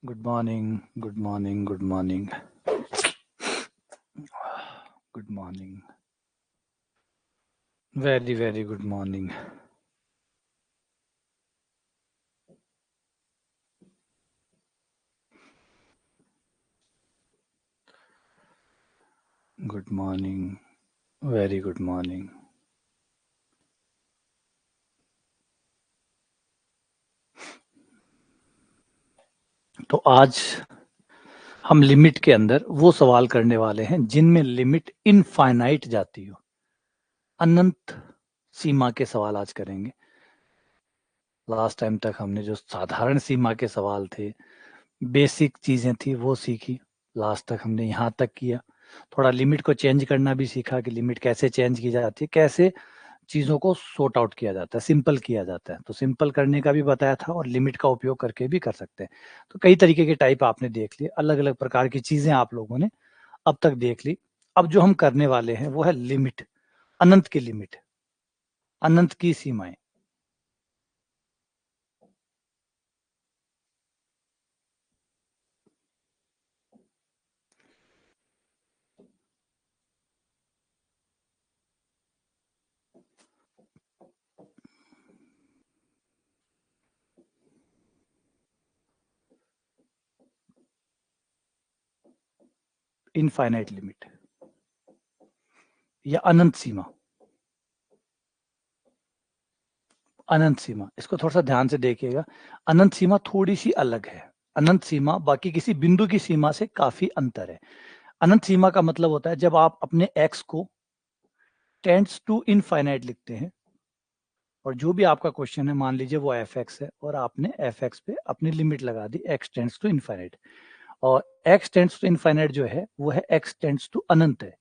Good morning, good morning, good morning. Good morning. Very, very good morning. Good morning. Very good morning. तो आज हम limit के अंदर वो सवाल करने वाले हैं जिनमें लिमिट इनफाइनाइट जाती हो। अनंत सीमा के सवाल आज करेंगे। लास्ट टाइम तक हमने जो साधारण सीमा के सवाल थे, बेसिक चीजें थी, वो सीखी। लास्ट तक हमने यहाँ तक किया। थोड़ा लिमिट को चेंज करना भी सीखा कि लिमिट कैसे चेंज की जाती है, कैसे चीज़ों को सॉर्ट आउट किया जाता है, सिंपल किया जाता है। तो सिंपल करने का भी बताया था और लिमिट का उपयोग करके भी कर सकते हैं। तो कई तरीके के टाइप आपने देख लिए, अलग अलग प्रकार की चीजें आप लोगों ने अब तक देख ली। अब जो हम करने वाले हैं वो है लिमिट, अनंत की लिमिट, अनंत की सीमाएं। इनफाइनाइट लिमिट या अनंत सीमा। अनंत सीमा, इसको थोड़ा सा ध्यान से देखिएगा। अनंत सीमा थोड़ी सी अलग है। अनंत सीमा बाकी किसी बिंदु की सीमा से काफी अंतर है। अनंत सीमा का मतलब होता है जब आप अपने एक्स को टेंड्स टू इनफाइनाइट लिखते हैं, और जो भी आपका क्वेश्चन है मान लीजिए वो एफ एक्स है और आपने एफ एक्स पे अपनी लिमिट लगा दी एक्स टेंड्स टू इनफाइनाइट, और एक्स टेंड्स टू इनफाइनाइट जो है वो है एक्स टेंड्स टू अनंत है।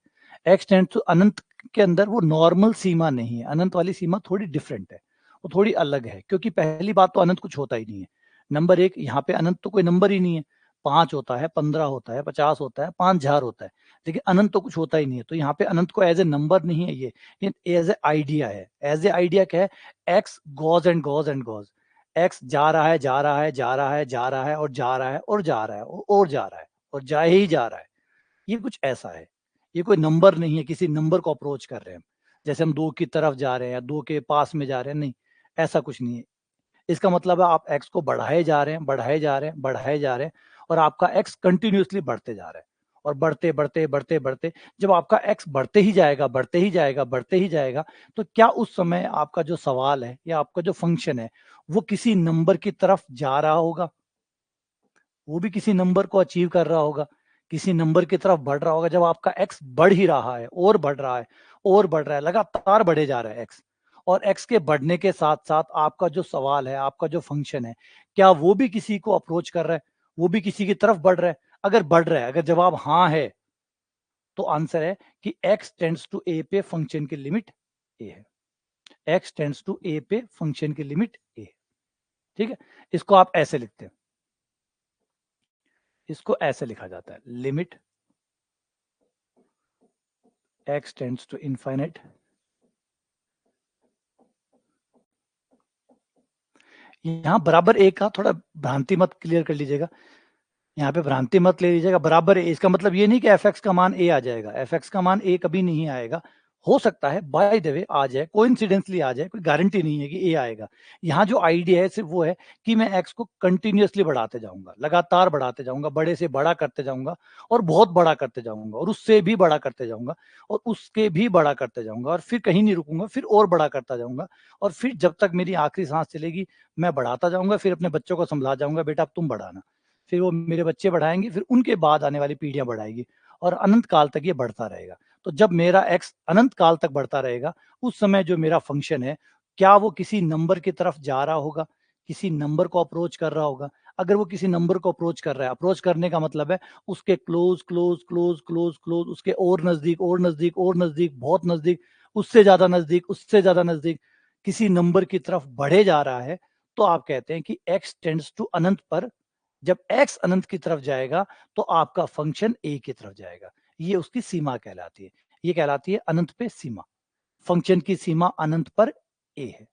एक्स टेंड्स टू अनंत के अंदर वो नॉर्मल सीमा नहीं है। अनंत वाली सीमा थोड़ी डिफरेंट है, वो थोड़ी अलग है, क्योंकि पहली बात तो अनंत कुछ होता ही नहीं है। नंबर एक, यहाँ पे अनंत तो कोई नंबर ही नहीं है। 5 होता है, 15 होता है, 50 होता है, 5,000 होता है, लेकिन अनंत तो कुछ होता ही नहीं है। तो यहाँ पे अनंत को एज ए नंबर नहीं है, ये एज ए आइडिया है। एज ए आइडिया क्या है? X goes and goes and goes. X जा रहा है, जा रहा है, जा रहा है, जा रहा है, और जा रहा है, और जा रहा है, और जा रहा है, और जा ही जा रहा है। ये कुछ ऐसा है। ये कोई नंबर नहीं है, किसी नंबर को अप्रोच कर रहे हैं जैसे हम 2 की तरफ जा रहे हैं या 2 के पास में जा रहे हैं, नहीं, ऐसा कुछ नहीं है। इसका मतलब है आप एक्स को बढ़ाए जा रहे हैं, बढ़ाए जा रहे हैं, बढ़ाए जा रहे हैं, और आपका एक्स कंटिन्यूअसली बढ़ते जा रहा है। और बढ़ते बढ़ते बढ़ते बढ़ते जब आपका एक्स बढ़ते ही जाएगा, बढ़ते ही जाएगा, बढ़ते ही जाएगा, तो क्या उस समय आपका जो सवाल है या आपका जो फंक्शन है वो किसी नंबर की तरफ जा रहा होगा? वो भी किसी नंबर को अचीव कर रहा होगा, किसी नंबर की तरफ बढ़ रहा होगा। जब आपका एक्स बढ़ ही रहा है और बढ़ रहा है और बढ़ रहा है, लगातार बढ़े जा रहा है एक्स, और एक्स के बढ़ने के साथ साथ आपका जो सवाल है, आपका जो फंक्शन है, क्या वो भी किसी को अप्रोच कर रहा है? वो भी किसी की तरफ बढ़ रहा है? अगर बढ़ रहा है, अगर जवाब हाँ है, तो आंसर है कि एक्स टेंड्स टू ए पे फंक्शन की लिमिट ए है। एक्स टेंड्स टू ए पे फंक्शन की लिमिट ए है। ठीक है, इसको आप ऐसे लिखते हैं, इसको ऐसे लिखा जाता है, limit x tends to infinite, यहाँ बराबर ए का थोड़ा भ्रांति मत क्लियर कर लीजिएगा। यहाँ पे भ्रांति मत ले लीजिएगा, बराबर ए, इसका मतलब ये नहीं कि एफ एक्स का मान ए आ जाएगा। एफ एक्स का मान ए कभी नहीं आएगा। हो सकता है बाय द वे आ जाए, कोइंसिडेंटली आ जाए, कोई गारंटी नहीं है कि ए आएगा। यहाँ जो आइडिया है सिर्फ वो है कि मैं एक्स को कंटिन्यूअसली बढ़ाते जाऊंगा, लगातार बढ़ाते जाऊंगा, बड़े से बड़ा करते जाऊंगा, और बहुत बड़ा करते जाऊंगा, और उससे भी बड़ा करते जाऊंगा, और उसके भी बड़ा करते जाऊंगा, और फिर कहीं नहीं रुकूंगा, फिर और बड़ा करता जाऊंगा, और फिर जब तक मेरी आखिरी सांस चलेगी मैं बढ़ाता जाऊंगा। फिर अपने बच्चों को समझा जाऊंगा, बेटा अब तुम बढ़ाना, फिर वो मेरे बच्चे बढ़ाएंगे, फिर उनके बाद आने वाली पीढ़ियां बढ़ाएगी, और अनंत काल तक ये बढ़ता रहेगा। तो जब मेरा एक्स अनंत काल तक बढ़ता रहेगा, उस समय जो मेरा फंक्शन है, क्या वो किसी नंबर की तरफ जा रहा होगा, किसी नंबर को अप्रोच कर रहा होगा? अगर वो किसी नंबर को अप्रोच कर रहा है, अप्रोच करने का मतलब है उसके close close close close close, उसके और नजदीक और नजदीक और नजदीक, बहुत नजदीक, उससे ज्यादा नजदीक, उससे ज्यादा नजदीक, किसी नंबर की तरफ बढ़े जा रहा है, तो आप कहते हैं कि एक्स टेंड्स टू अनंत पर, जब x अनंत की तरफ जाएगा तो आपका फंक्शन a की तरफ जाएगा। ये उसकी सीमा कहलाती है। ये कहलाती है अनंत पे सीमा। फंक्शन की सीमा अनंत पर a है।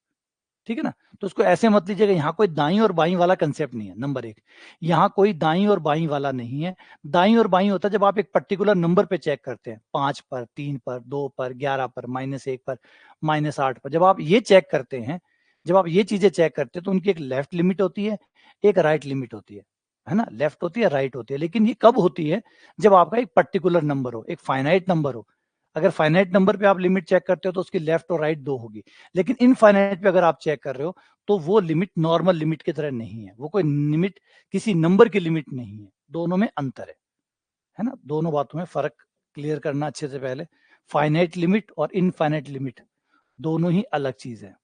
ठीक है ना। तो उसको ऐसे मत लीजिएगा, यहाँ कोई दाई और बाई वाला कंसेप्ट नहीं है। नंबर एक, यहाँ कोई दाई और बाई वाला नहीं है। दाई और बाई होता है जब आप एक पर्टिकुलर नंबर पे चेक करते हैं, 5 पर, 3 पर, 2 पर, 11 पर, -1 पर, -8 पर। जब आप ये चेक करते हैं, जब आप ये चीजें चेक करते हैं, तो उनकी एक लेफ्ट लिमिट होती है, एक राइट लिमिट होती है ना। लेफ्ट होती है, राइट होती है। लेकिन ये कब होती है? जब आपका एक पर्टिकुलर नंबर हो, एक फाइनाइट नंबर हो। अगर फाइनाइट नंबर पे आप लिमिट चेक करते हो तो उसकी लेफ्ट और राइट दो होगी। लेकिन इनफाइनाइट पे अगर आप चेक कर रहे हो तो वो लिमिट नॉर्मल लिमिट की तरह नहीं है। वो कोई लिमिट किसी नंबर की लिमिट नहीं है। दोनों में अंतर है ना। दोनों बातों में फर्क क्लियर करना अच्छे से पहले। फाइनाइट लिमिट और इनफाइनाइट लिमिट दोनों ही अलग चीज है।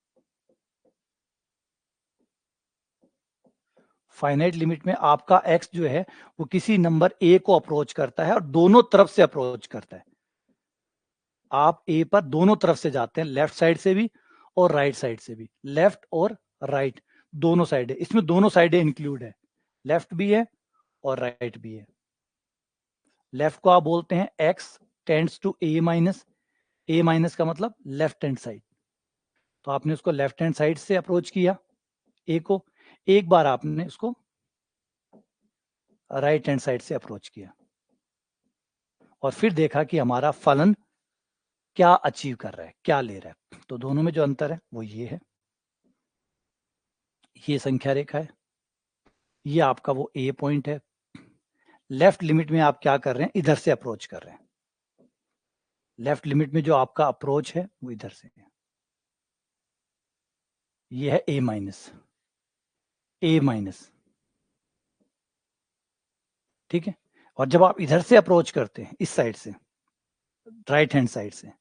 फाइनाइट लिमिट में आपका एक्स जो है वो किसी नंबर ए को अप्रोच करता है और दोनों तरफ से अप्रोच करता है। आप ए पर दोनों तरफ से जाते हैं, लेफ्ट साइड से भी और राइट साइड से भी। लेफ्ट और राइट दोनों साइड है, इसमें दोनों साइडें इंक्लूड है, लेफ्ट भी है और राइट भी है। लेफ्ट को आप बोलते हैं x tends to a minus. A minus का मतलब लेफ्ट हैंड साइड। तो आपने उसको लेफ्ट हैंड साइड से अप्रोच किया ए को, एक बार आपने उसको राइट हैंड साइड से अप्रोच किया और फिर देखा कि हमारा फलन क्या अचीव कर रहा है, क्या ले रहा है। तो दोनों में जो अंतर है वो ये है, ये संख्या रेखा है, ये आपका वो ए पॉइंट है। लेफ्ट लिमिट में आप क्या कर रहे हैं, इधर से अप्रोच कर रहे हैं। लेफ्ट लिमिट में जो आपका अप्रोच है वो इधर से है, ये है ए माइनस, ए माइनस, ठीक है। और जब आप इधर से अप्रोच करते हैं, इस साइड से, राइट हैंड साइड से,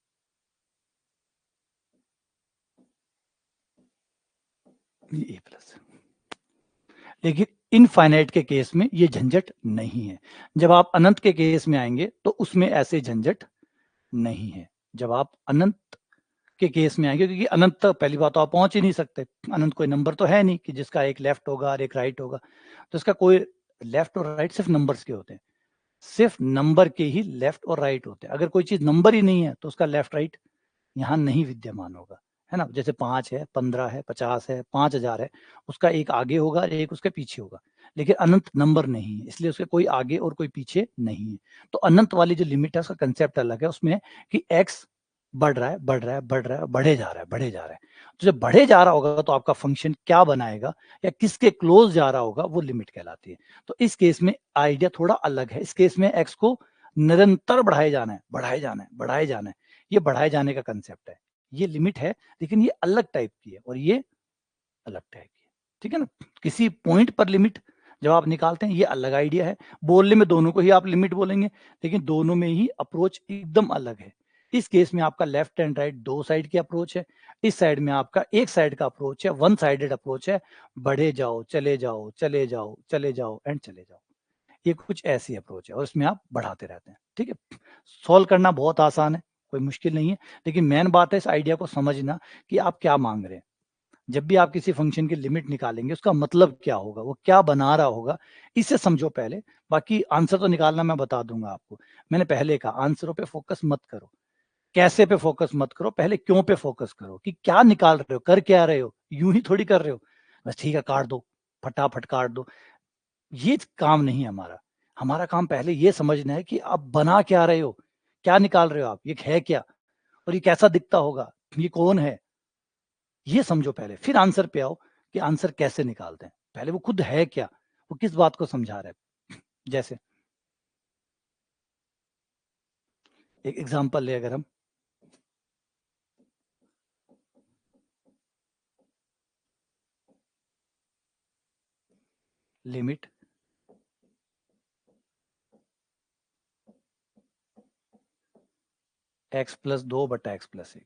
ये ए प्लस। लेकिन इनफाइनाइट के केस में ये झंझट नहीं है। जब आप अनंत के केस में आएंगे तो उसमें ऐसे झंझट नहीं है। जब आप अनंत के केस में आएंगे, क्योंकि अनंत तक पहली बात तो आप पहुंच ही नहीं सकते। अनंत कोई नंबर तो है नहीं कि जिसका एक लेफ्ट होगा और एक राइट होगा। तो इसका कोई लेफ्ट और राइट सिर्फ नंबर्स के होते हैं, सिर्फ नंबर के ही लेफ्ट और राइट होते हैं। अगर कोई चीज नंबर ही नहीं है तो उसका लेफ्ट राइट यहाँ नहीं विद्यमान होगा, है ना। जैसे 5 है, 15 है, 50 है, 5000 है, उसका एक आगे होगा और एक उसके पीछे होगा। लेकिन अनंत नंबर नहीं है, इसलिए उसके कोई आगे और कोई पीछे नहीं है। तो अनंत वाली जो लिमिट है उसका कंसेप्ट अलग है। उसमें कि एक्स बढ़ रहा है, बढ़ रहा है, बढ़ रहा है, बढ़े जा रहा है, बढ़े जा रहा है। तो जब बढ़े जा रहा होगा तो आपका फंक्शन क्या बनाएगा या किसके क्लोज जा रहा होगा, वो लिमिट कहलाती है। तो इस केस में आइडिया थोड़ा अलग है। इस केस में एक्स को निरंतर बढ़ाए जाना है, बढ़ाए जाना है, बढ़ाए जाना है। ये बढ़ाए जाने का कंसेप्ट है। ये लिमिट है, लेकिन ये अलग टाइप की है और ये अलग टाइप की है, ठीक है ना। किसी पॉइंट पर लिमिट जब आप निकालते हैं, ये अलग आइडिया है। बोलने में दोनों को ही आप लिमिट बोलेंगे, लेकिन दोनों में ही अप्रोच एकदम अलग है। इस केस में आपका लेफ्ट एंड राइट दो साइड की अप्रोच है, इस साइड में आपका एक साइड का अप्रोच है, वन साइडेड अप्रोच है। बढ़े जाओ, चले जाओ, चले जाओ, चले जाओ एंड चले जाओ। ये कुछ ऐसी अप्रोच है और इसमें आप बढ़ाते रहते हैं, ठीक है। सॉल्व करना बहुत आसान है, कोई मुश्किल नहीं है। लेकिन मेन बात है इस आइडिया को समझना कि आप क्या मांग रहे हैं। जब भी आप किसी फंक्शन की लिमिट निकालेंगे, उसका मतलब क्या होगा, वो क्या बना रहा होगा, इसे समझो पहले। बाकी आंसर तो निकालना मैं बता दूंगा आपको। मैंने पहले कहा आंसरों पे फोकस मत करो, कैसे पे फोकस मत करो, पहले क्यों पे फोकस करो कि क्या निकाल रहे हो, कर क्या रहे हो। यूं ही थोड़ी कर रहे हो बस ठीक है काट दो, फटाफट काट दो। ये काम नहीं है हमारा। हमारा काम पहले ये समझना है कि आप बना क्या रहे हो, क्या निकाल रहे हो आप, ये है क्या और ये कैसा दिखता होगा, ये कौन है, ये समझो पहले। फिर आंसर पे आओ कि आंसर कैसे निकालते हैं। पहले वो खुद है क्या, वो किस बात को समझा रहा है। जैसे एक एग्जांपल ले, अगर हम लिमिट x+2/x+1,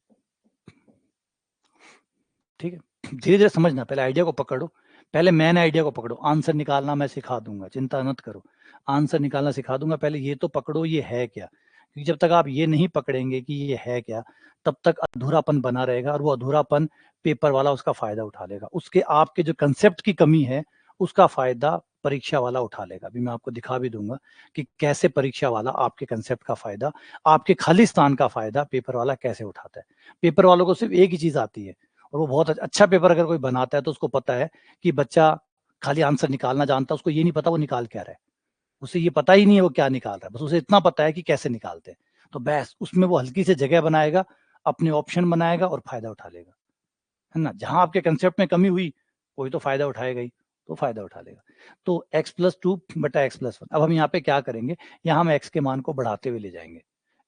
ठीक है। धीरे धीरे समझना, पहले आइडिया को पकड़ो, पहले मैन आइडिया को पकड़ो। आंसर निकालना मैं सिखा दूंगा, चिंता मत करो। आंसर निकालना सिखा दूंगा, पहले ये तो पकड़ो ये है क्या। क्योंकि जब तक आप ये नहीं पकड़ेंगे कि ये है क्या, तब तक अधूरापन बना रहेगा और वो अधूरापन पेपर वाला उसका फायदा उठा लेगा। उसके आपके जो कंसेप्ट की कमी है उसका फायदा परीक्षा वाला उठा लेगा। अभी मैं आपको दिखा भी दूंगा कि कैसे परीक्षा वाला आपके कंसेप्ट का फायदा, आपके खालिस्तान का फायदा पेपर वाला कैसे उठाता है। पेपर वालों को सिर्फ एक ही चीज आती है, और वो बहुत अच्छा पेपर अगर कोई बनाता है तो उसको पता है कि बच्चा खाली आंसर निकालना जानता है, उसको ये नहीं पता वो निकाल क्या रहा है, उसे ये पता ही नहीं है वो क्या निकाल रहा है, बस उसे इतना पता है कि कैसे निकालते हैं। तो बस उसमें वो हल्की से जगह बनाएगा, अपने ऑप्शन बनाएगा और फायदा उठा लेगा, है ना। जहां आपके कंसेप्ट में कमी हुई कोई तो फायदा उठाएगा ही, तो फायदा उठा लेगा। तो x+2/x+1। अब हम यहाँ पे क्या करेंगे, यहाँ हम x के मान को बढ़ाते हुए ले जाएंगे,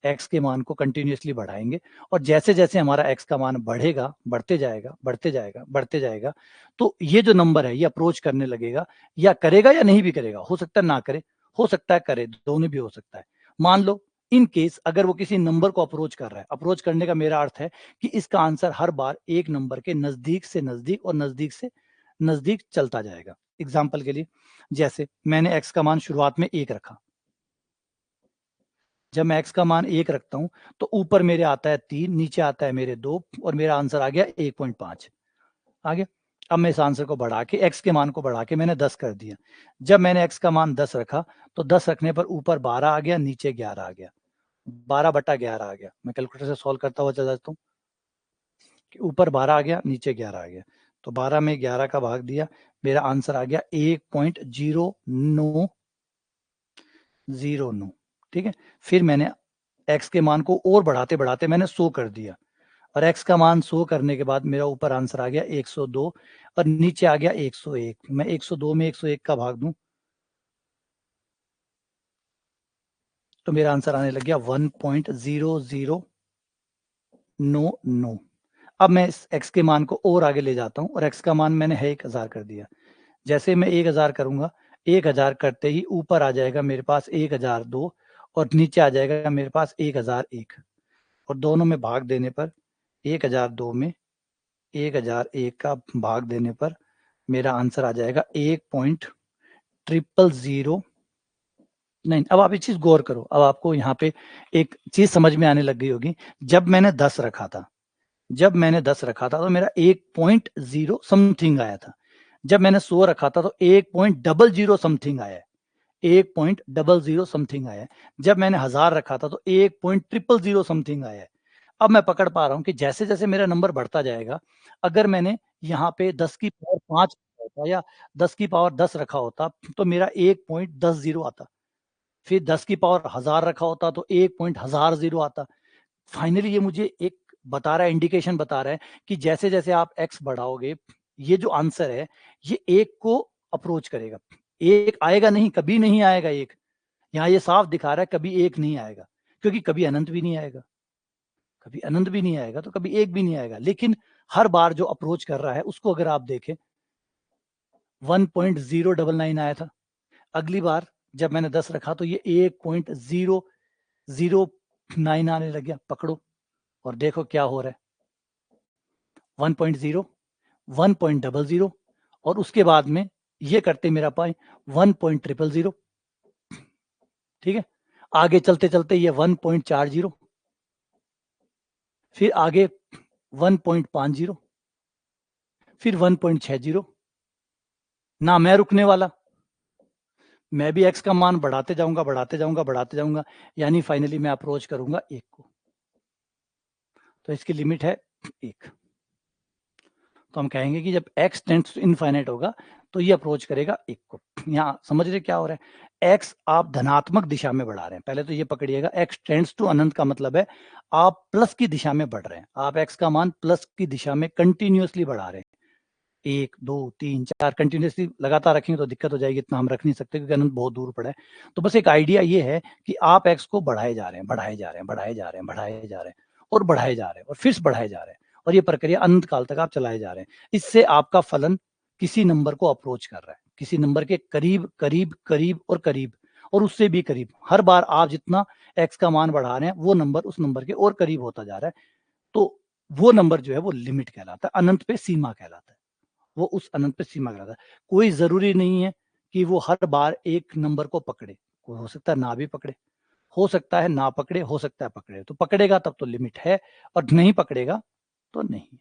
x के मान को कंटिन्यूसली बढ़ाएंगे, और जैसे जैसे हमारा x का मान बढ़ेगा, बढ़ते जाएगा बढ़ते जाएगा बढ़ते जाएगा, तो ये जो नंबर है ये अप्रोच करने लगेगा, या करेगा या नहीं भी करेगा, हो सकता है ना करे, हो सकता है करे, दोनों भी हो सकता है। मान लो इन केस अगर वो किसी नंबर को अप्रोच कर रहा है, अप्रोच करने का मेरा अर्थ है कि इसका आंसर हर बार एक नंबर के नजदीक से नजदीक और नजदीक से नजदीक चलता जाएगा। एग्जाम्पल के लिए, जैसे मैंने x का मान शुरुआत में 1 रखा, जब मैं x का मान 1 रखता हूं तो ऊपर मेरे आता है 3, नीचे आता है मेरे 2, और मेरा आंसर आ गया 1.5 आ गया। अब मैं इस आंसर को बढ़ा के x के मान को बढ़ा के मैंने 10 कर दिया। जब मैंने x का मान 10 रखा तो 10 रखने पर ऊपर 12 आ गया, नीचे 11 आ गया, 12/11 आ गया। मैं कैलकुलेटर से सॉल्व करता हुआ चला जाता हूँ कि ऊपर 12 आ गया, नीचे 11 आ गया, तो 12 में 11 का भाग दिया, मेरा आंसर आ गया 1.0909। ठीक है, फिर मैंने x के मान को और बढ़ाते बढ़ाते मैंने 100 कर दिया, और x का मान 100 करने के बाद मेरा ऊपर आंसर आ गया 102 और नीचे आ गया 101। मैं 102 में 101 का भाग दूं तो मेरा आंसर आने लग गया 1.0099। अब मैं इस x के मान को और आगे ले जाता हूं, और x का मान मैंने है 1000 कर दिया। जैसे मैं 1000 करूंगा, 1000 करते ही ऊपर आ जाएगा मेरे पास 1002 और नीचे आ जाएगा मेरे पास 1001, और दोनों में भाग देने पर 1002 में 1001 का भाग देने पर मेरा आंसर आ जाएगा 1.000। नहीं, अब आप एक चीज गौर करो, अब आपको यहाँ पे एक चीज समझ में आने लग गई होगी। जब मैंने 10 रखा था, जब मैंने 10 रखा था तो मेरा 1.0 समथिंग आया था। जब मैंने 100 रखा था तो 1.00 समथिंग आया है, 1.00 समथिंग आया है। जब मैंने 1000 रखा था तो 1.000 समथिंग आया है। अब मैं पकड़ पा रहा हूं कि जैसे जैसे मेरा नंबर बढ़ता जाएगा, अगर मैंने यहाँ पे 10 की पावर 5 होता या 10 की पावर 10 रखा होता तो मेरा 1.10 आता, फिर 10 की पावर 1000 रखा होता तो 1.1000 आता। फाइनली ये मुझे एक बता रहा है, इंडिकेशन बता रहा है कि जैसे जैसे आप x बढ़ाओगे, ये जो आंसर है ये एक को अप्रोच करेगा, एक आएगा नहीं, कभी नहीं आएगा एक। यहाँ ये साफ दिखा रहा है कभी एक नहीं आएगा, क्योंकि कभी अनंत भी नहीं आएगा, कभी अनंत भी नहीं आएगा तो कभी एक भी नहीं आएगा। लेकिन हर बार जो अप्रोच कर रहा है उसको अगर आप देखें 1.099 आया था, अगली बार जब मैंने 10 रखा तो ये 1.009 आने लग गया। पकड़ो और देखो क्या हो रहा है, 1.0, 1.00 और उसके बाद में ये करते मेरा पाए 1.000। ठीक है, आगे चलते चलते ये 1.40, फिर आगे 1.50, फिर 1.60। ना मैं रुकने वाला, मैं भी x का मान बढ़ाते जाऊंगा बढ़ाते जाऊंगा बढ़ाते जाऊंगा, यानी फाइनली मैं अप्रोच करूंगा 1 को। तो इसकी लिमिट है 1। तो हम कहेंगे कि जब x टेंड्स टू इनफाइनाइट होगा तो ये अप्रोच करेगा 1 को। यहाँ समझ रहे क्या हो रहा है, x आप धनात्मक दिशा में बढ़ा रहे हैं, पहले तो ये पकड़िएगा, x टेंड्स टू अनंत का मतलब है आप प्लस की दिशा में बढ़ रहे हैं, आप x का मान प्लस की दिशा में कंटिन्यूअसली बढ़ा रहे हैं। 1 2 3 4 कंटिन्यूअसली लगातार रखेंगे तो दिक्कत हो जाएगी, इतना हम रख नहीं सकते क्योंकि अनंत बहुत दूर पड़ा है। तो बस एक आइडिया ये है कि आप x को बढ़ाए जा रहे हैं बढ़ाए जा रहे हैं बढ़ाए जा रहे हैं बढ़ाए जा रहे हैं और बढ़ाए जा रहे हैं और फिर से बढ़ाए जा रहे हैं, और ये प्रक्रिया अनंत काल तक आप चलाए जा रहे हैं। इससे आपका फलन किसी नंबर को अप्रोच कर रहा है, किसी नंबर के करीब करीब करीब और करीब और उससे भी करीब। हर बार आप जितना x का मान बढ़ा रहे हैं वो नंबर उस नंबर के और करीब होता जा रहा है। तो वो नंबर जो है वो लिमिट कहलाता है, अनंत पे सीमा कहलाता है, वो उस अनंत पे सीमा लगाता है। कोई जरूरी नहीं है कि वो हर बार एक नंबर को पकड़े, कोई हो सकता है ना भी पकड़े, हो सकता है ना पकड़े, हो सकता है पकड़े। तो पकड़ेगा तब तो लिमिट है, और नहीं पकड़ेगा तो नहीं है,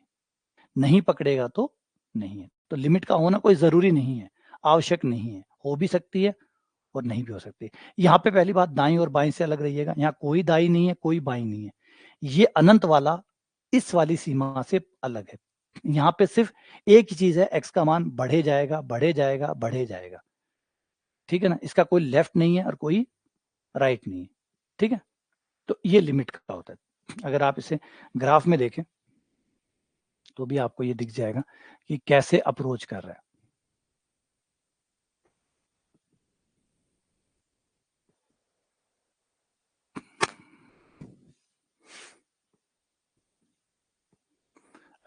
नहीं पकड़ेगा तो नहीं है। तो लिमिट का होना कोई जरूरी नहीं है, आवश्यक नहीं है, हो भी सकती है और नहीं भी हो सकती। यहाँ पे पहली बात दाई और बाई से अलग रहिएगा, यहाँ कोई दाई नहीं है कोई बाई नहीं है, ये अनंत वाला इस वाली सीमा से अलग है। यहाँ पे सिर्फ एक ही चीज है, x का मान बढ़े जाएगा बढ़े जाएगा बढ़े जाएगा, ठीक है ना, इसका कोई लेफ्ट नहीं है और कोई राइट नहीं है, ठीक है। तो ये लिमिट का होता है। अगर आप इसे ग्राफ में देखें तो भी आपको ये दिख जाएगा कि कैसे अप्रोच कर रहा है।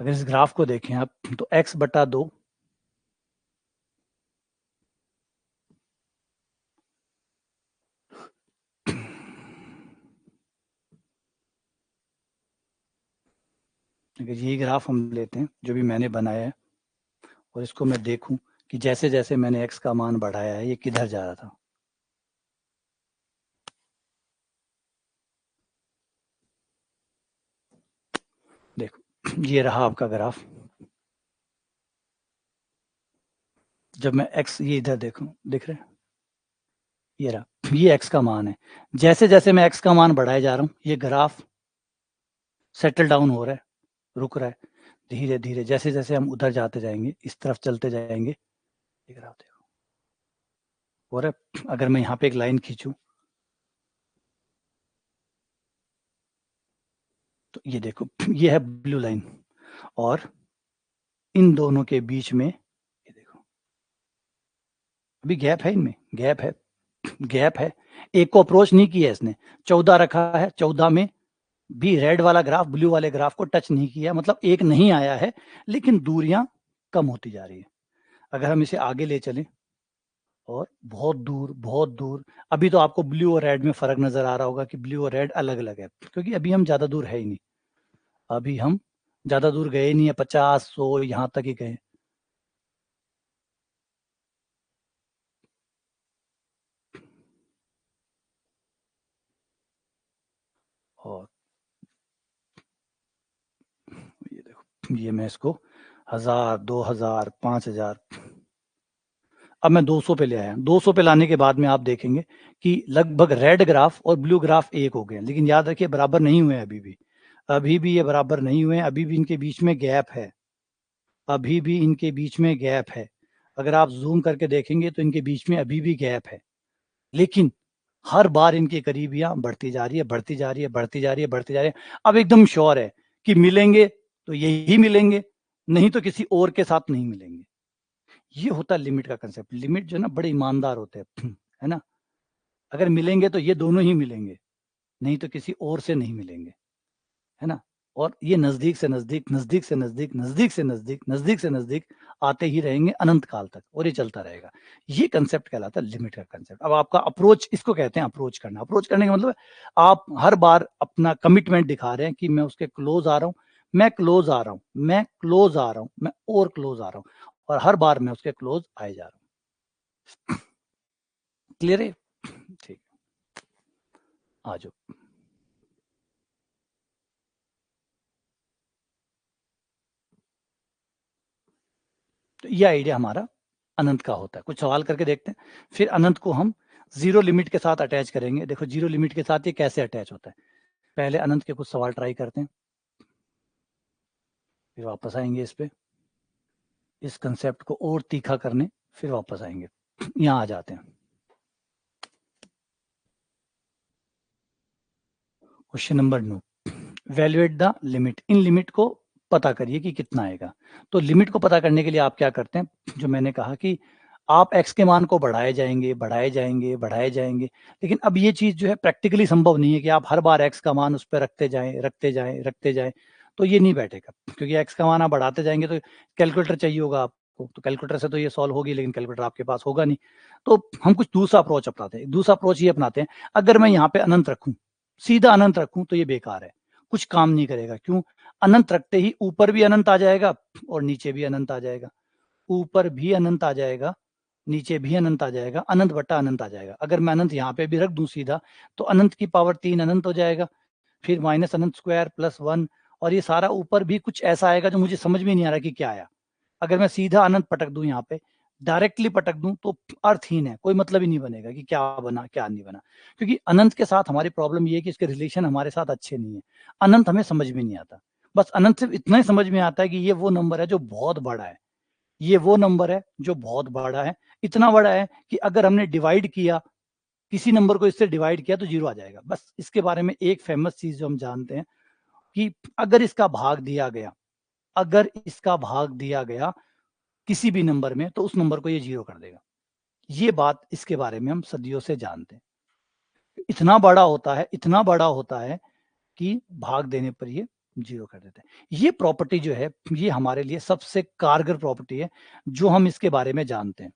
अगर इस ग्राफ को देखें आप तो x/2 अगर ये ग्राफ हम लेते हैं जो भी मैंने बनाया है और इसको मैं देखूं कि जैसे जैसे मैंने x का मान बढ़ाया है ये किधर जा रहा था, देखो ये रहा आपका ग्राफ। जब मैं x, ये इधर देखूं, दिख रहा है, ये रहा, ये x का मान है। जैसे जैसे मैं x का मान बढ़ाए जा रहा हूं ये ग्राफ सेटल डाउन हो रहा है, रुक रहा है। धीरे धीरे जैसे जैसे हम उधर जाते जाएंगे, इस तरफ चलते जाएंगे, ये ग्राफ देखो हो रहा है। अगर मैं यहाँ पे एक लाइन खींचूं तो ये देखो ये है ब्लू लाइन और इन दोनों के बीच में ये देखो अभी गैप है, इनमें गैप है, गैप है। एक को अप्रोच नहीं किया इसने, 14 रखा है, 14 में भी रेड वाला ग्राफ ब्लू वाले ग्राफ को टच नहीं किया, मतलब एक नहीं आया है, लेकिन दूरियां कम होती जा रही है। अगर हम इसे आगे ले चलें और बहुत दूर बहुत दूर, अभी तो आपको ब्लू और रेड में फर्क नजर आ रहा होगा कि ब्लू और रेड अलग अलग है, क्योंकि अभी हम ज्यादा दूर है ही नहीं, अभी हम ज्यादा दूर गए नहीं है, 50 100 यहाँ तक ही गए। और ये देखो ये मैं इसको 1000 2000 5000, अब मैं 200 पे ले आया। 200 पे लाने के बाद में आप देखेंगे कि लगभग रेड ग्राफ और ब्लू ग्राफ एक हो गए, लेकिन याद रखिए बराबर नहीं हुए अभी भी ये बराबर नहीं हुए, अभी भी इनके बीच में गैप है, अभी भी इनके बीच में गैप है। अगर आप जूम करके देखेंगे तो इनके बीच में अभी भी गैप है, लेकिन हर बार इनकी करीबियां बढ़ती जा रही है बढ़ती जा रही है बढ़ती जा रही है बढ़ती जा रही है। अब एकदम श्योर है कि मिलेंगे तो यही मिलेंगे, नहीं तो किसी और के साथ नहीं मिलेंगे। ये होता है लिमिट का कंसेप्ट। लिमिट जो है ना बड़े ईमानदार होते हैं है ना, अगर मिलेंगे तो ये दोनों ही मिलेंगे, नहीं तो किसी और से नहीं मिलेंगे, है ना। और ये नजदीक से नजदीक नजदीक से नजदीक नजदीक से नजदीक नजदीक से नजदीक आते ही रहेंगे अनंत काल तक, और ये चलता रहेगा। ये कंसेप्ट कहलाता है लिमिट का कंसेप्ट। अब आपका अप्रोच, इसको कहते हैं अप्रोच करना। अप्रोच करने का मतलब आप हर बार अपना कमिटमेंट दिखा रहे हैं कि मैं उसके क्लोज आ रहा हूँ, मैं क्लोज आ रहा हूँ, मैं क्लोज आ रहा हूँ, मैं और क्लोज आ रहा हूँ, और हर बार मैं उसके क्लोज आए जा रहा हूँ। क्लियर है? ठीक, आ जाओ। तो ये आइडिया हमारा अनंत का होता है। कुछ सवाल करके देखते हैं, फिर अनंत को हम जीरो लिमिट के साथ अटैच करेंगे। देखो जीरो लिमिट के साथ ये कैसे अटैच होता है, पहले अनंत के कुछ सवाल ट्राई करते हैं, फिर वापस आएंगे इस पे, इस कंसेप्ट को और तीखा करने, फिर वापस आएंगे। यहाँ आ जाते हैं, question number 9, valuate the limit. In limit को पता करिए कि कितना आएगा। तो लिमिट को पता करने के लिए आप क्या करते हैं, जो मैंने कहा कि आप x के मान को बढ़ाए जाएंगे बढ़ाए जाएंगे बढ़ाए जाएंगे, लेकिन अब ये चीज जो है प्रैक्टिकली संभव नहीं है कि आप हर बार x का मान उस पर रखते जाएं रखते जाएं रखते जाएं, तो ये नहीं बैठेगा, क्योंकि x का मान आप बढ़ाते जाएंगे तो कैलकुलेटर चाहिए होगा आपको, तो कैलकुलेटर से तो ये सॉल्व होगी, लेकिन कैलकुलेटर आपके पास होगा नहीं। तो हम कुछ दूसरा अप्रोच अपनाते हैं। दूसरा अप्रोच ये अपनाते हैं, अगर मैं यहाँ पे अनंत रखूं, सीधा अनंत रखूं, तो ये बेकार है, कुछ काम नहीं करेगा। क्यों? अनंत रखते ही ऊपर भी अनंत आ जाएगा और नीचे भी अनंत आ जाएगा, ऊपर भी अनंत आ जाएगा, नीचे भी अनंत आ जाएगा, अनंत बट्टा अनंत आ जाएगा। अगर मैं अनंत यहाँ पे भी रख दूं सीधा, तो अनंत की पावर 3 अनंत हो जाएगा, फिर माइनस अनंत स्क्वायर प्लस 1, और ये सारा ऊपर भी कुछ ऐसा आएगा जो मुझे समझ में नहीं आ रहा कि क्या आया। अगर मैं सीधा अनंत पटक दूं यहाँ पे, डायरेक्टली पटक दूं, तो अर्थहीन है, कोई मतलब ही नहीं बनेगा कि क्या बना क्या नहीं बना। क्योंकि अनंत के साथ हमारी प्रॉब्लम ये है कि इसके रिलेशन हमारे साथ अच्छे नहीं है, अनंत हमें समझ में नहीं आता। बस अनंत सिर्फ इतना ही समझ में आता है कि ये वो नंबर है जो बहुत बड़ा है, ये वो नंबर है जो बहुत बड़ा है, इतना बड़ा है कि अगर हमने डिवाइड किया, किसी नंबर को इससे डिवाइड किया तो 0 आ जाएगा। बस इसके बारे में एक फेमस चीज जो हम जानते हैं कि अगर इसका भाग दिया गया, अगर इसका भाग दिया गया किसी भी नंबर में, तो उस नंबर को ये 0 कर देगा। ये बात, इसके बारे में हम सदियों से जानते हैं। इतना बड़ा होता है, इतना बड़ा होता है कि भाग देने पर ये 0 कर देते हैं। ये प्रॉपर्टी जो है, ये हमारे लिए सबसे कारगर प्रॉपर्टी है जो हम इसके बारे में जानते हैं,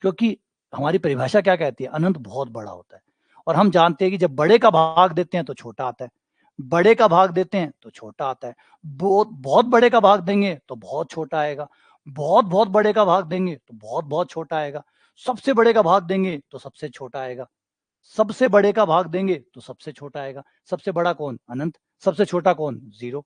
क्योंकि हमारी परिभाषा क्या कहती है, अनंत बहुत बड़ा होता है। और हम जानते हैं कि जब बड़े का भाग देते हैं तो छोटा आता है, बड़े का भाग देते हैं तो छोटा आता है, बहुत बहुत बड़े का भाग देंगे तो बहुत छोटा आएगा, बहुत बहुत बड़े का भाग देंगे तो बहुत बहुत छोटा आएगा, सबसे बड़े का भाग देंगे तो सबसे छोटा आएगा, सबसे बड़े का भाग देंगे तो सबसे छोटा आएगा। सबसे बड़ा कौन, अनंत, सबसे छोटा कौन, 0।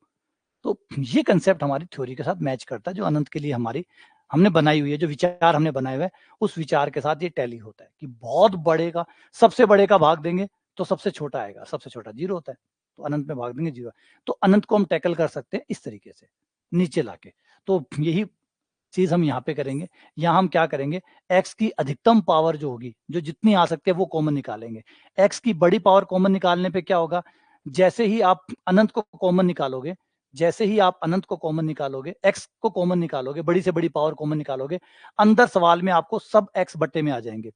तो ये कंसेप्ट हमारी थ्योरी के साथ मैच करता है, जो अनंत के लिए हमारी हमने बनाई हुई है, जो विचार हमने बनाए हुए हैं, उस विचार के साथ ये टैली होता है कि बहुत बड़े का, सबसे बड़े का भाग देंगे तो सबसे छोटा आएगा, सबसे छोटा 0 होता है, तो अनंत में भाग देंगे 0। तो अनंत को हम टैकल कर सकते हैं इस तरीके से, नीचे लाके। तो यही चीज हम यहाँ पे करेंगे। यहाँ हम क्या करेंगे, x की अधिकतम पावर जो होगी, जो जितनी आ सकती है वो कॉमन निकालेंगे। x की बड़ी पावर कॉमन निकालने पे क्या होगा, जैसे ही आप अनंत को कॉमन निकालोगे, जैसे ही आप अनंत को कॉमन निकालोगे, x को कॉमन निकालोगे, बड़ी से बड़ी पावर कॉमन निकालोगे, अंदर सवाल में आपको सब x बटे में आ जाएंगे,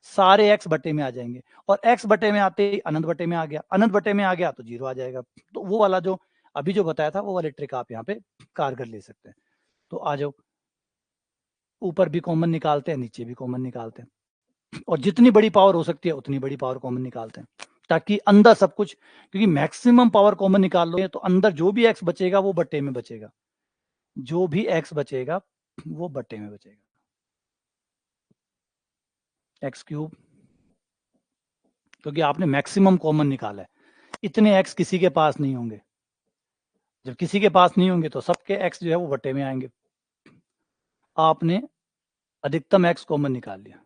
सारे x बटे में आ जाएंगे, और x बटे में आते ही अनंत बटे में आ गया, अनंत बटे में आ गया तो 0 आ जाएगा। तो वो वाला जो अभी जो बताया था, वो वाले ट्रिक आप यहाँ पे कारगर ले सकते हैं। तो आ जाओ, ऊपर भी कॉमन निकालते हैं, नीचे भी कॉमन निकालते हैं, और जितनी बड़ी पावर हो सकती है उतनी बड़ी पावर कॉमन निकालते हैं, ताकि अंदर सब कुछ, क्योंकि मैक्सिमम पावर कॉमन निकाल लो तो अंदर जो भी एक्स बचेगा वो बट्टे में बचेगा, जो भी एक्स बचेगा वो बट्टे में बचेगा, एक्स क्यूब, क्योंकि आपने मैक्सिमम कॉमन निकाला है। इतने एक्स किसी के पास नहीं होंगे, जब किसी के पास नहीं होंगे तो सबके एक्स जो है वो बट्टे में आएंगे। आपने अधिकतम एक्स कॉमन निकाल लिया,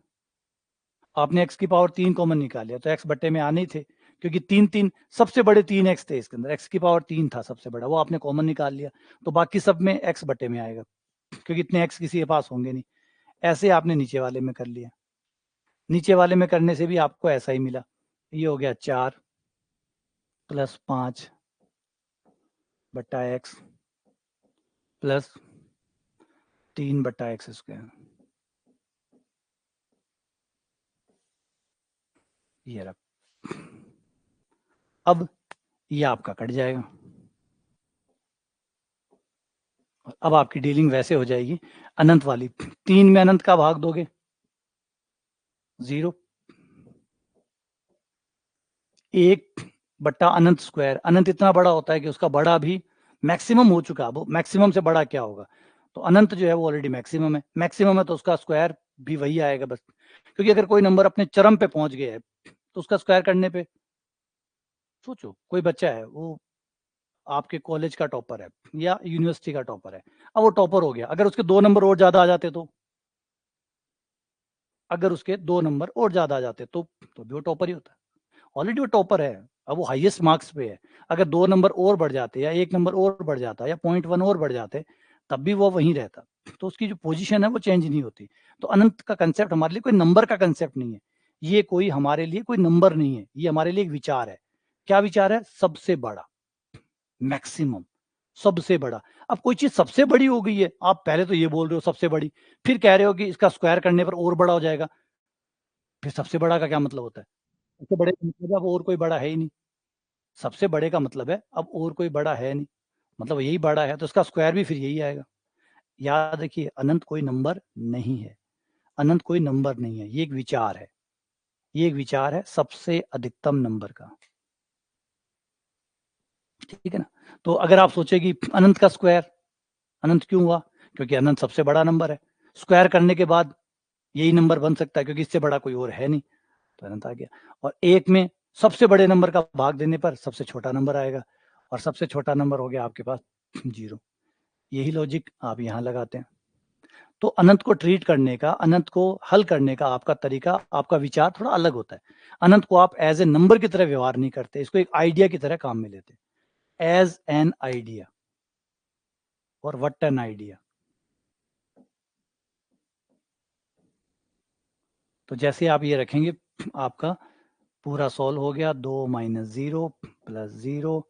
आपने एक्स की पावर 3 कॉमन निकाल लिया, तो एक्स बट्टे में आने ही थे, क्योंकि 3 सबसे बड़े 3 एक्स थे इसके अंदर, एक्स की पावर 3 था सबसे बड़ा, वो आपने कॉमन निकाल लिया, तो बाकी सब में एक्स बट्टे में आएगा, क्योंकि इतने एक्स किसी के पास होंगे नहीं। ऐसे आपने नीचे वाले में कर लिया, नीचे वाले में करने से भी आपको ऐसा ही मिला, ये हो गया 4 + 5 बट्टा एक्स प्लस 3 बट्टा एक्स स्क्वायर, ये रहा। अब ये आपका कट जाएगा, अब आपकी डीलिंग वैसे हो जाएगी अनंत वाली, 3 में अनंत का भाग दोगे 0, 1 बट्टा अनंत स्क्वायर, अनंत इतना बड़ा होता है कि उसका बड़ा भी मैक्सिमम हो चुका, वो मैक्सिमम से बड़ा क्या होगा, तो अनंत जो है वो ऑलरेडी मैक्सिमम है, मैक्सिमम है तो उसका स्क्वायर भी वही आएगा बस, क्योंकि अगर कोई नंबर अपने चरम पे पहुंच गया है तो उसका स्क्वायर करने पे, सोचो कोई बच्चा है, वो आपके कॉलेज का टॉपर है या यूनिवर्सिटी का टॉपर है, अब वो टॉपर हो गया, अगर उसके 2 नंबर और ज्यादा आ जाते तो, अगर उसके 2 नंबर और ज्यादा आ जाते तो भी वो टॉपर ही होता, ऑलरेडी वो टॉपर है, अब वो हाईएस्ट मार्क्स पे है, अगर 2 नंबर और बढ़ जाते या 1 नंबर और बढ़ जाता या 0.1 और बढ़ जाते तब भी वो वहीं रहता, तो उसकी जो पोजीशन है वो चेंज नहीं होती। तो अनंत का कंसेप्ट हमारे लिए कोई नंबर का कंसेप्ट नहीं है, ये कोई हमारे लिए कोई नंबर नहीं है, ये हमारे लिए एक विचार है। क्या विचार है, सबसे बड़ा, मैक्सिमम, सबसे बड़ा। अब कोई चीज सबसे बड़ी हो गई है, आप पहले तो ये बोल रहे हो सबसे बड़ी, फिर कह रहे हो कि इसका स्क्वायर करने पर और बड़ा हो जाएगा, फिर सबसे बड़ा का क्या मतलब होता है, सबसे बड़े का मतलब अब और कोई बड़ा है ही नहीं, सबसे बड़े का मतलब है अब और कोई बड़ा है नहीं, मतलब यही बड़ा है तो इसका स्क्वायर भी फिर यही आएगा। याद रखिए, अनंत कोई नंबर नहीं है, अनंत कोई नंबर नहीं है, ये एक विचार है, ये एक विचार है सबसे अधिकतम नंबर का, ठीक है ना। तो अगर आप सोचे कि अनंत का स्क्वायर, अनंत क्यों हुआ, क्योंकि अनंत सबसे बड़ा नंबर है, स्क्वायर करने के बाद यही नंबर बन सकता है, क्योंकि इससे बड़ा कोई और है नहीं, तो अनंत आ गया। और एक में सबसे बड़े नंबर का भाग देने पर सबसे छोटा नंबर आएगा, और सबसे छोटा नंबर हो गया आपके पास 0। यही लॉजिक आप यहाँ लगाते हैं। तो अनंत को ट्रीट करने का, अनंत को हल करने का आपका तरीका, आपका विचार थोड़ा अलग होता है। अनंत को आप एज ए नंबर की तरह व्यवहार नहीं करते, इसको एक आइडिया की तरह काम में लेते, एज एन आइडिया। और व्हाट एन आइडिया। तो जैसे आप ये रखेंगे आपका पूरा सॉल्व हो गया, 2 माइनस 0 प्लस 0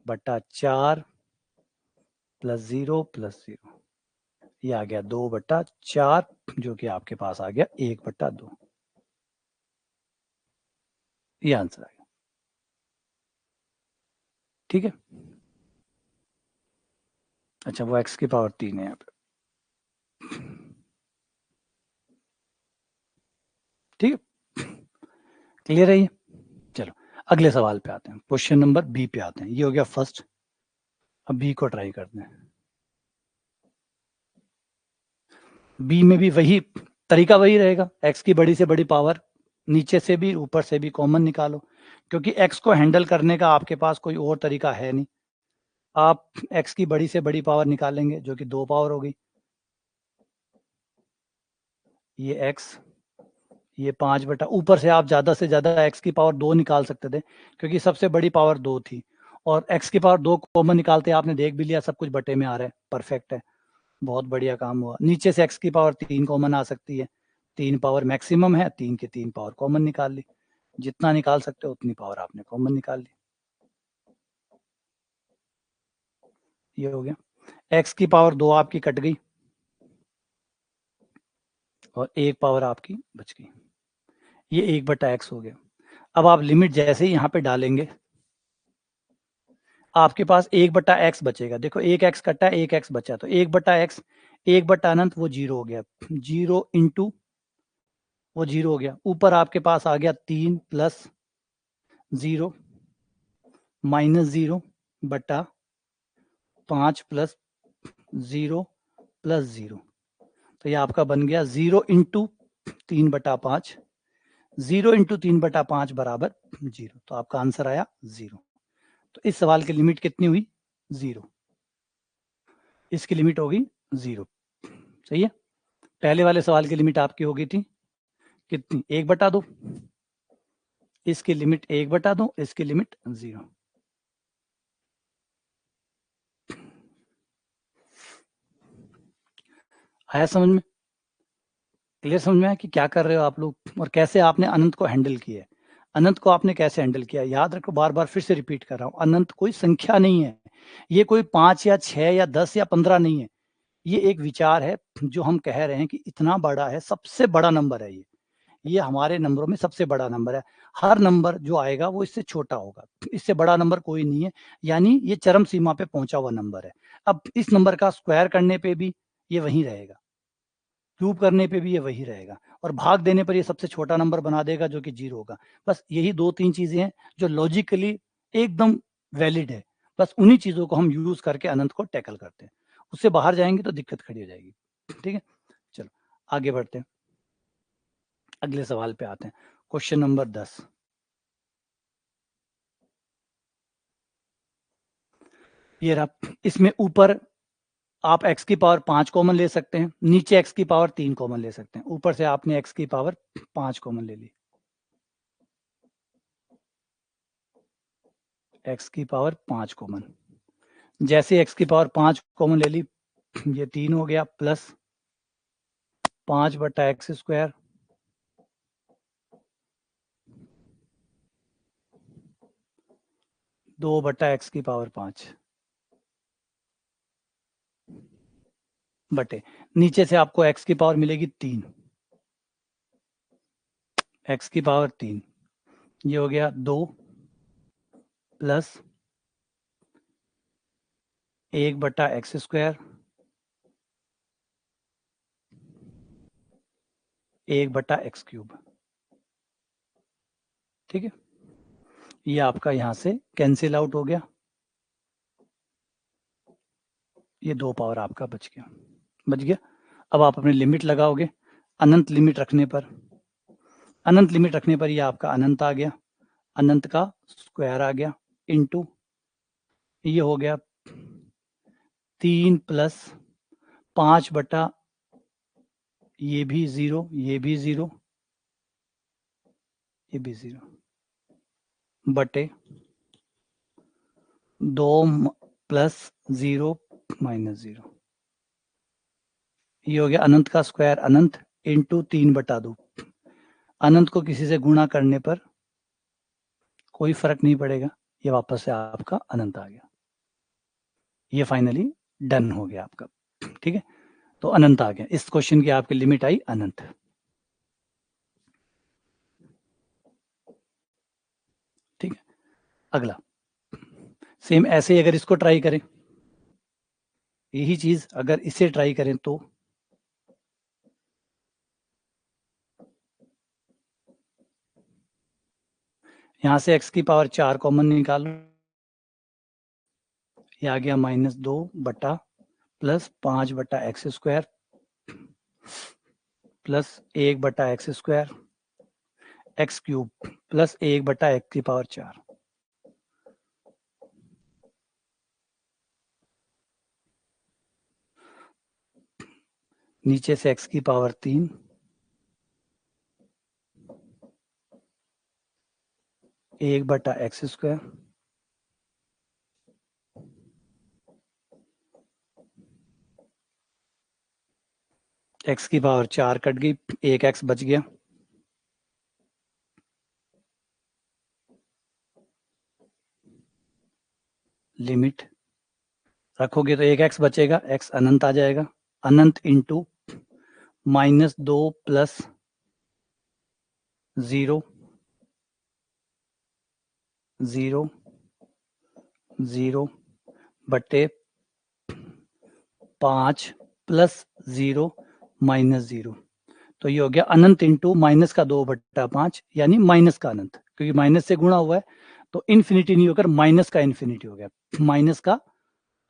बटा 4 प्लस 0 प्लस 0, ये आ गया 2/4, जो कि आपके पास आ गया 1/2। ये आंसर आ गया। ठीक है, अच्छा वो x की पावर 3 है यहाँ पे। ठीक है, क्लियर है ये। चलो अगले सवाल पे आते हैं, क्वेश्चन नंबर बी पे आते हैं। ये हो गया फर्स्ट, अब बी को ट्राई करते हैं। बी में भी वही तरीका वही रहेगा, x की बड़ी से बड़ी पावर नीचे से भी ऊपर से भी कॉमन निकालो, क्योंकि x को हैंडल करने का आपके पास कोई और तरीका है नहीं। आप x की बड़ी से बड़ी पावर निकालेंगे जो कि 2 पावर हो गई, ये x, ये 5/, ऊपर से आप ज्यादा से ज्यादा x की पावर 2 निकाल सकते थे, क्योंकि सबसे बड़ी पावर 2 थी, और x की पावर 2 कॉमन निकालते आपने देख भी लिया सब कुछ बटे में आ रहा है, परफेक्ट है, बहुत बढ़िया काम हुआ। नीचे से x की पावर 3 कॉमन आ सकती है, 3 पावर मैक्सिमम है, 3 की 3 पावर कॉमन निकाल ली, जितना निकाल सकते हो उतनी पावर आपने कॉमन निकाल ली। ये हो गया, x की पावर 2 आपकी कट गई और 1 पावर आपकी बच गई, ये 1/x हो गया। अब आप लिमिट जैसे ही यहाँ पे डालेंगे आपके पास 1/x बचेगा। देखो 1x कटा, 1x बचा, तो 1/x, 1/अनंत वो 0 हो गया, 0 इंटू वो 0 हो गया, ऊपर आपके पास आ गया 3 प्लस 0 माइनस 0 बटा 5 प्लस 0 प्लस 0, तो ये आपका बन गया 0 इंटू 3/5, 0 इंटू 3/5 बराबर 0, तो आपका आंसर आया 0। तो इस सवाल की लिमिट कितनी हुई, 0, इसकी लिमिट होगी 0। सही है, पहले वाले सवाल की लिमिट आपकी हो गई थी कितनी, 1/2, इसकी लिमिट 1/2, इसकी लिमिट 0। आया समझ में, क्लियर समझ में आया कि क्या कर रहे हो आप लोग और कैसे आपने अनंत को हैंडल किया है। अनंत को आपने कैसे हैंडल किया, याद रखो, बार बार फिर से रिपीट कर रहा हूँ, अनंत कोई संख्या नहीं है, ये कोई 5 या 6 या 10 या 15 नहीं है, ये एक विचार है जो हम कह रहे हैं कि इतना बड़ा है, सबसे बड़ा नंबर है ये हमारे नंबरों में सबसे बड़ा नंबर है। हर नंबर जो आएगा वो इससे छोटा होगा, इससे बड़ा नंबर कोई नहीं है, यानी ये चरम सीमा पे पहुंचा हुआ नंबर है। अब इस नंबर का स्क्वायर करने पे भी ये वहीं रहेगा, क्यूब करने पे भी ये वही रहेगा, और भाग देने पर ये सबसे छोटा नंबर बना देगा जो कि 0 होगा। बस यही 2-3 चीजें हैं जो लॉजिकली एकदम वैलिड है, बस उन्हीं चीजों को हम यूज करके अनंत को टैकल करते हैं, उससे बाहर जाएंगे तो दिक्कत खड़ी हो जाएगी। ठीक है, चलो आगे बढ़ते हैं, अगले सवाल पे आते हैं, क्वेश्चन नंबर 10। ये रहा, इसमें ऊपर आप x की पावर 5 कॉमन ले सकते हैं, नीचे x की पावर 3 कॉमन ले सकते हैं, ऊपर से आपने x की पावर 5 कॉमन ले ली, x की पावर 5 कॉमन, जैसे x की पावर 5 कॉमन ले ली, ये 3 हो गया, प्लस 5/x², 2/x की पावर 5 बटे, नीचे से आपको x की पावर मिलेगी 3, x की पावर 3, ये हो गया 2 प्लस 1/x², 1/x³। ठीक है, ये आपका यहां से कैंसिल आउट हो गया, ये 2 पावर आपका बच गया। अब आप अपनी लिमिट लगाओगे, अनंत लिमिट रखने पर, अनंत लिमिट रखने पर ये आपका अनंत आ गया, अनंत का स्क्वायर आ गया, इंटू ये हो गया 3 प्लस 5/, ये भी 0, ये भी 0, ये भी 0 बटे 2 प्लस 0 माइनस 0, ये हो गया अनंत का स्क्वायर अनंत इंटू 3/2। अनंत को किसी से गुणा करने पर कोई फर्क नहीं पड़ेगा, ये वापस से आपका अनंत आ गया। ये फाइनली डन हो गया आपका, ठीक है। तो अनंत आ गया, इस क्वेश्चन की आपकी लिमिट आई अनंत। ठीक है, अगला सेम ऐसे ही अगर इसको ट्राई करें, यही चीज अगर इसे ट्राई करें तो यहां से x की पावर 4 कॉमन निकालो, ये आ गया -2 बटा plus 5/x² plus 1/x² x³ plus 1/x⁴। नीचे से x की पावर 3 1/x², x की पावर 4 कट गई, 1x बच गया, लिमिट रखोगे तो 1x बचेगा, x अनंत आ जाएगा, अनंत इंटू -2 प्लस 0 0 0 बटे 5 प्लस 0 माइनस 0। तो ये हो गया अनंत इंटू -2/5 यानी माइनस का अनंत, क्योंकि माइनस से गुणा हुआ है तो इन्फिनिटी नहीं होकर माइनस का इन्फिनिटी हो गया, माइनस का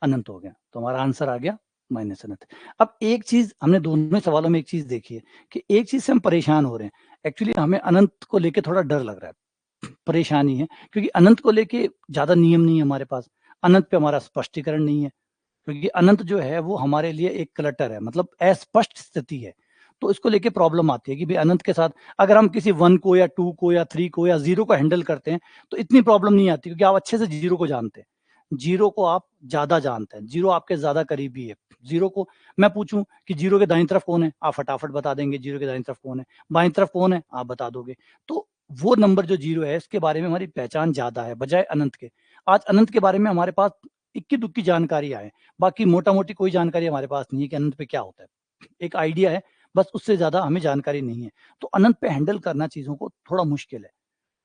अनंत हो गया। तो हमारा आंसर आ गया माइनस अनंत। अब एक चीज हमने दोनों सवालों में एक चीज देखी है कि एक चीज से हम परेशान हो रहे हैं, एक्चुअली हमें अनंत को लेके थोड़ा डर लग रहा है, परेशानी है, क्योंकि अनंत को लेके ज्यादा नियम नहीं है हमारे पास, अनंत पे हमारा स्पष्टीकरण नहीं है, क्योंकि अनंत जो है वो हमारे लिए एक क्लटर है, मतलब अस्पष्ट स्थिति है। तो इसको लेके प्रॉब्लम आती है कि भाई अनंत के साथ अगर हम किसी 1 को या 2 को या 3 को या 0 को हैंडल करते हैं तो इतनी प्रॉब्लम नहीं आती, क्योंकि आप अच्छे से 0 को जानते हैं, 0 को आप ज्यादा जानते हैं, 0 आपके ज्यादा करीबी है। 0 को मैं पूछूं कि 0 के दाईं तरफ कौन है, आप फटाफट बता देंगे 0 के दाईं तरफ कौन है, बाईं तरफ कौन है आप बता दोगे। तो वो नंबर जो 0 है इसके बारे में हमारी पहचान ज्यादा है बजाय अनंत के। आज अनंत के बारे में हमारे पास इक्की दुक्की जानकारी आए, बाकी मोटा मोटी कोई जानकारी हमारे पास नहीं है कि अनंत पे क्या होता है, एक आइडिया है बस, उससे ज्यादा हमें जानकारी नहीं है। तो अनंत पे हैंडल करना चीजों को थोड़ा मुश्किल है,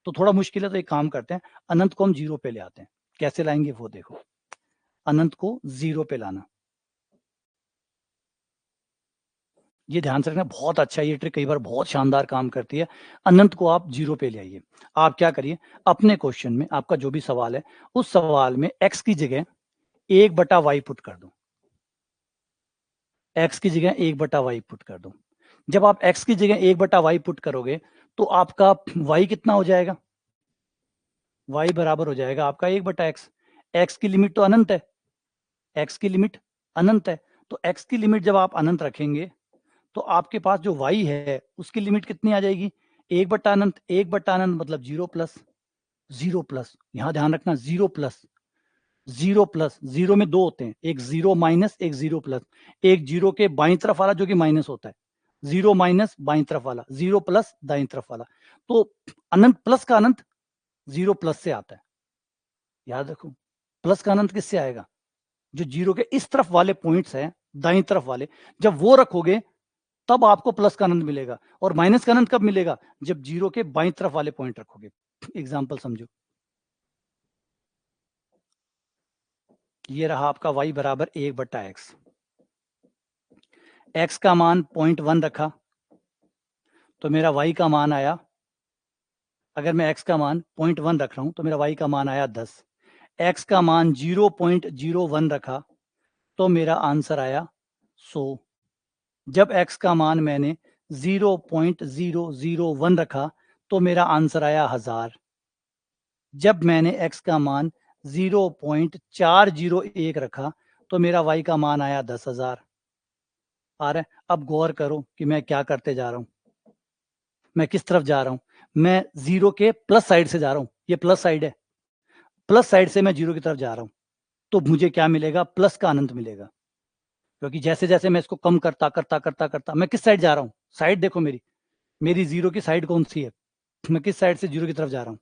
तो थोड़ा मुश्किल है तो एक काम करते हैं, अनंत को हम 0 पे ले आते हैं। कैसे लाएंगे वो देखो, अनंत को 0 पे लाना, ये ध्यान से रखना, बहुत अच्छा ये ट्रिक कई बार बहुत शानदार काम करती है। अनंत को आप 0 पे ले आइए। आप क्या करिए, अपने क्वेश्चन में आपका जो भी सवाल है उस सवाल में x की जगह 1/y पुट कर दो, x की जगह 1/y पुट कर दो। जब आप x की जगह 1/y पुट करोगे तो आपका y कितना हो जाएगा, y बराबर हो जाएगा आपका 1/x। x की लिमिट तो अनंत है, x की लिमिट अनंत है, तो x की लिमिट जब आप अनंत रखेंगे तो आपके पास जो y है उसकी लिमिट कितनी आ जाएगी, 1/अनंत, 1/अनंत मतलब 0 प्लस 0 प्लस, यहां ध्यान रखना 0 प्लस 0 प्लस, 0 में दो होते हैं, एक 0 माइनस एक 0 प्लस, एक 0 के बाईं तरफ वाला जो कि माइनस होता है, 0 माइनस बाईं तरफ वाला, 0 प्लस दाईं तरफ वाला। तो अनंत प्लस का अनंत 0 प्लस से आता है, याद रखो, प्लस का अनंत किससे आएगा, जो 0 के इस तरफ वाले पॉइंट्स हैं दाईं तरफ वाले, जब वो रखोगे तब आपको प्लस का अनंत मिलेगा, और माइनस का अनंत कब मिलेगा, जब 0 के बाईं तरफ वाले पॉइंट रखोगे। एग्जाम्पल समझो, ये रहा आपका y बराबर 1/x, x का मान 0.1 रखा तो मेरा y का मान आया, अगर मैं x का मान 0.1 रख रहा हूं तो मेरा y का मान आया 10, x का मान 0.01 रखा तो मेरा आंसर आया 100। जब x का मान मैंने 0.001 रखा तो मेरा आंसर आया 1000। जब मैंने x का मान 0.401 रखा तो मेरा y का मान आया 10,000। आ रहा है, अब गौर करो कि मैं क्या करते जा रहा हूं, मैं किस तरफ जा रहा हूं, मैं 0 के प्लस साइड से जा रहा हूं, ये प्लस साइड है, प्लस साइड से मैं 0 की तरफ जा रहा हूं, तो मुझे क्या मिलेगा, प्लस का अनंत मिलेगा। क्योंकि जैसे जैसे मैं इसको कम करता करता करता करता, मैं किस साइड जा रहा हूँ, साइड देखो मेरी, मेरी जीरो की साइड कौन सी है, मैं किस साइड से जीरो की तरफ जा रहा हूँ,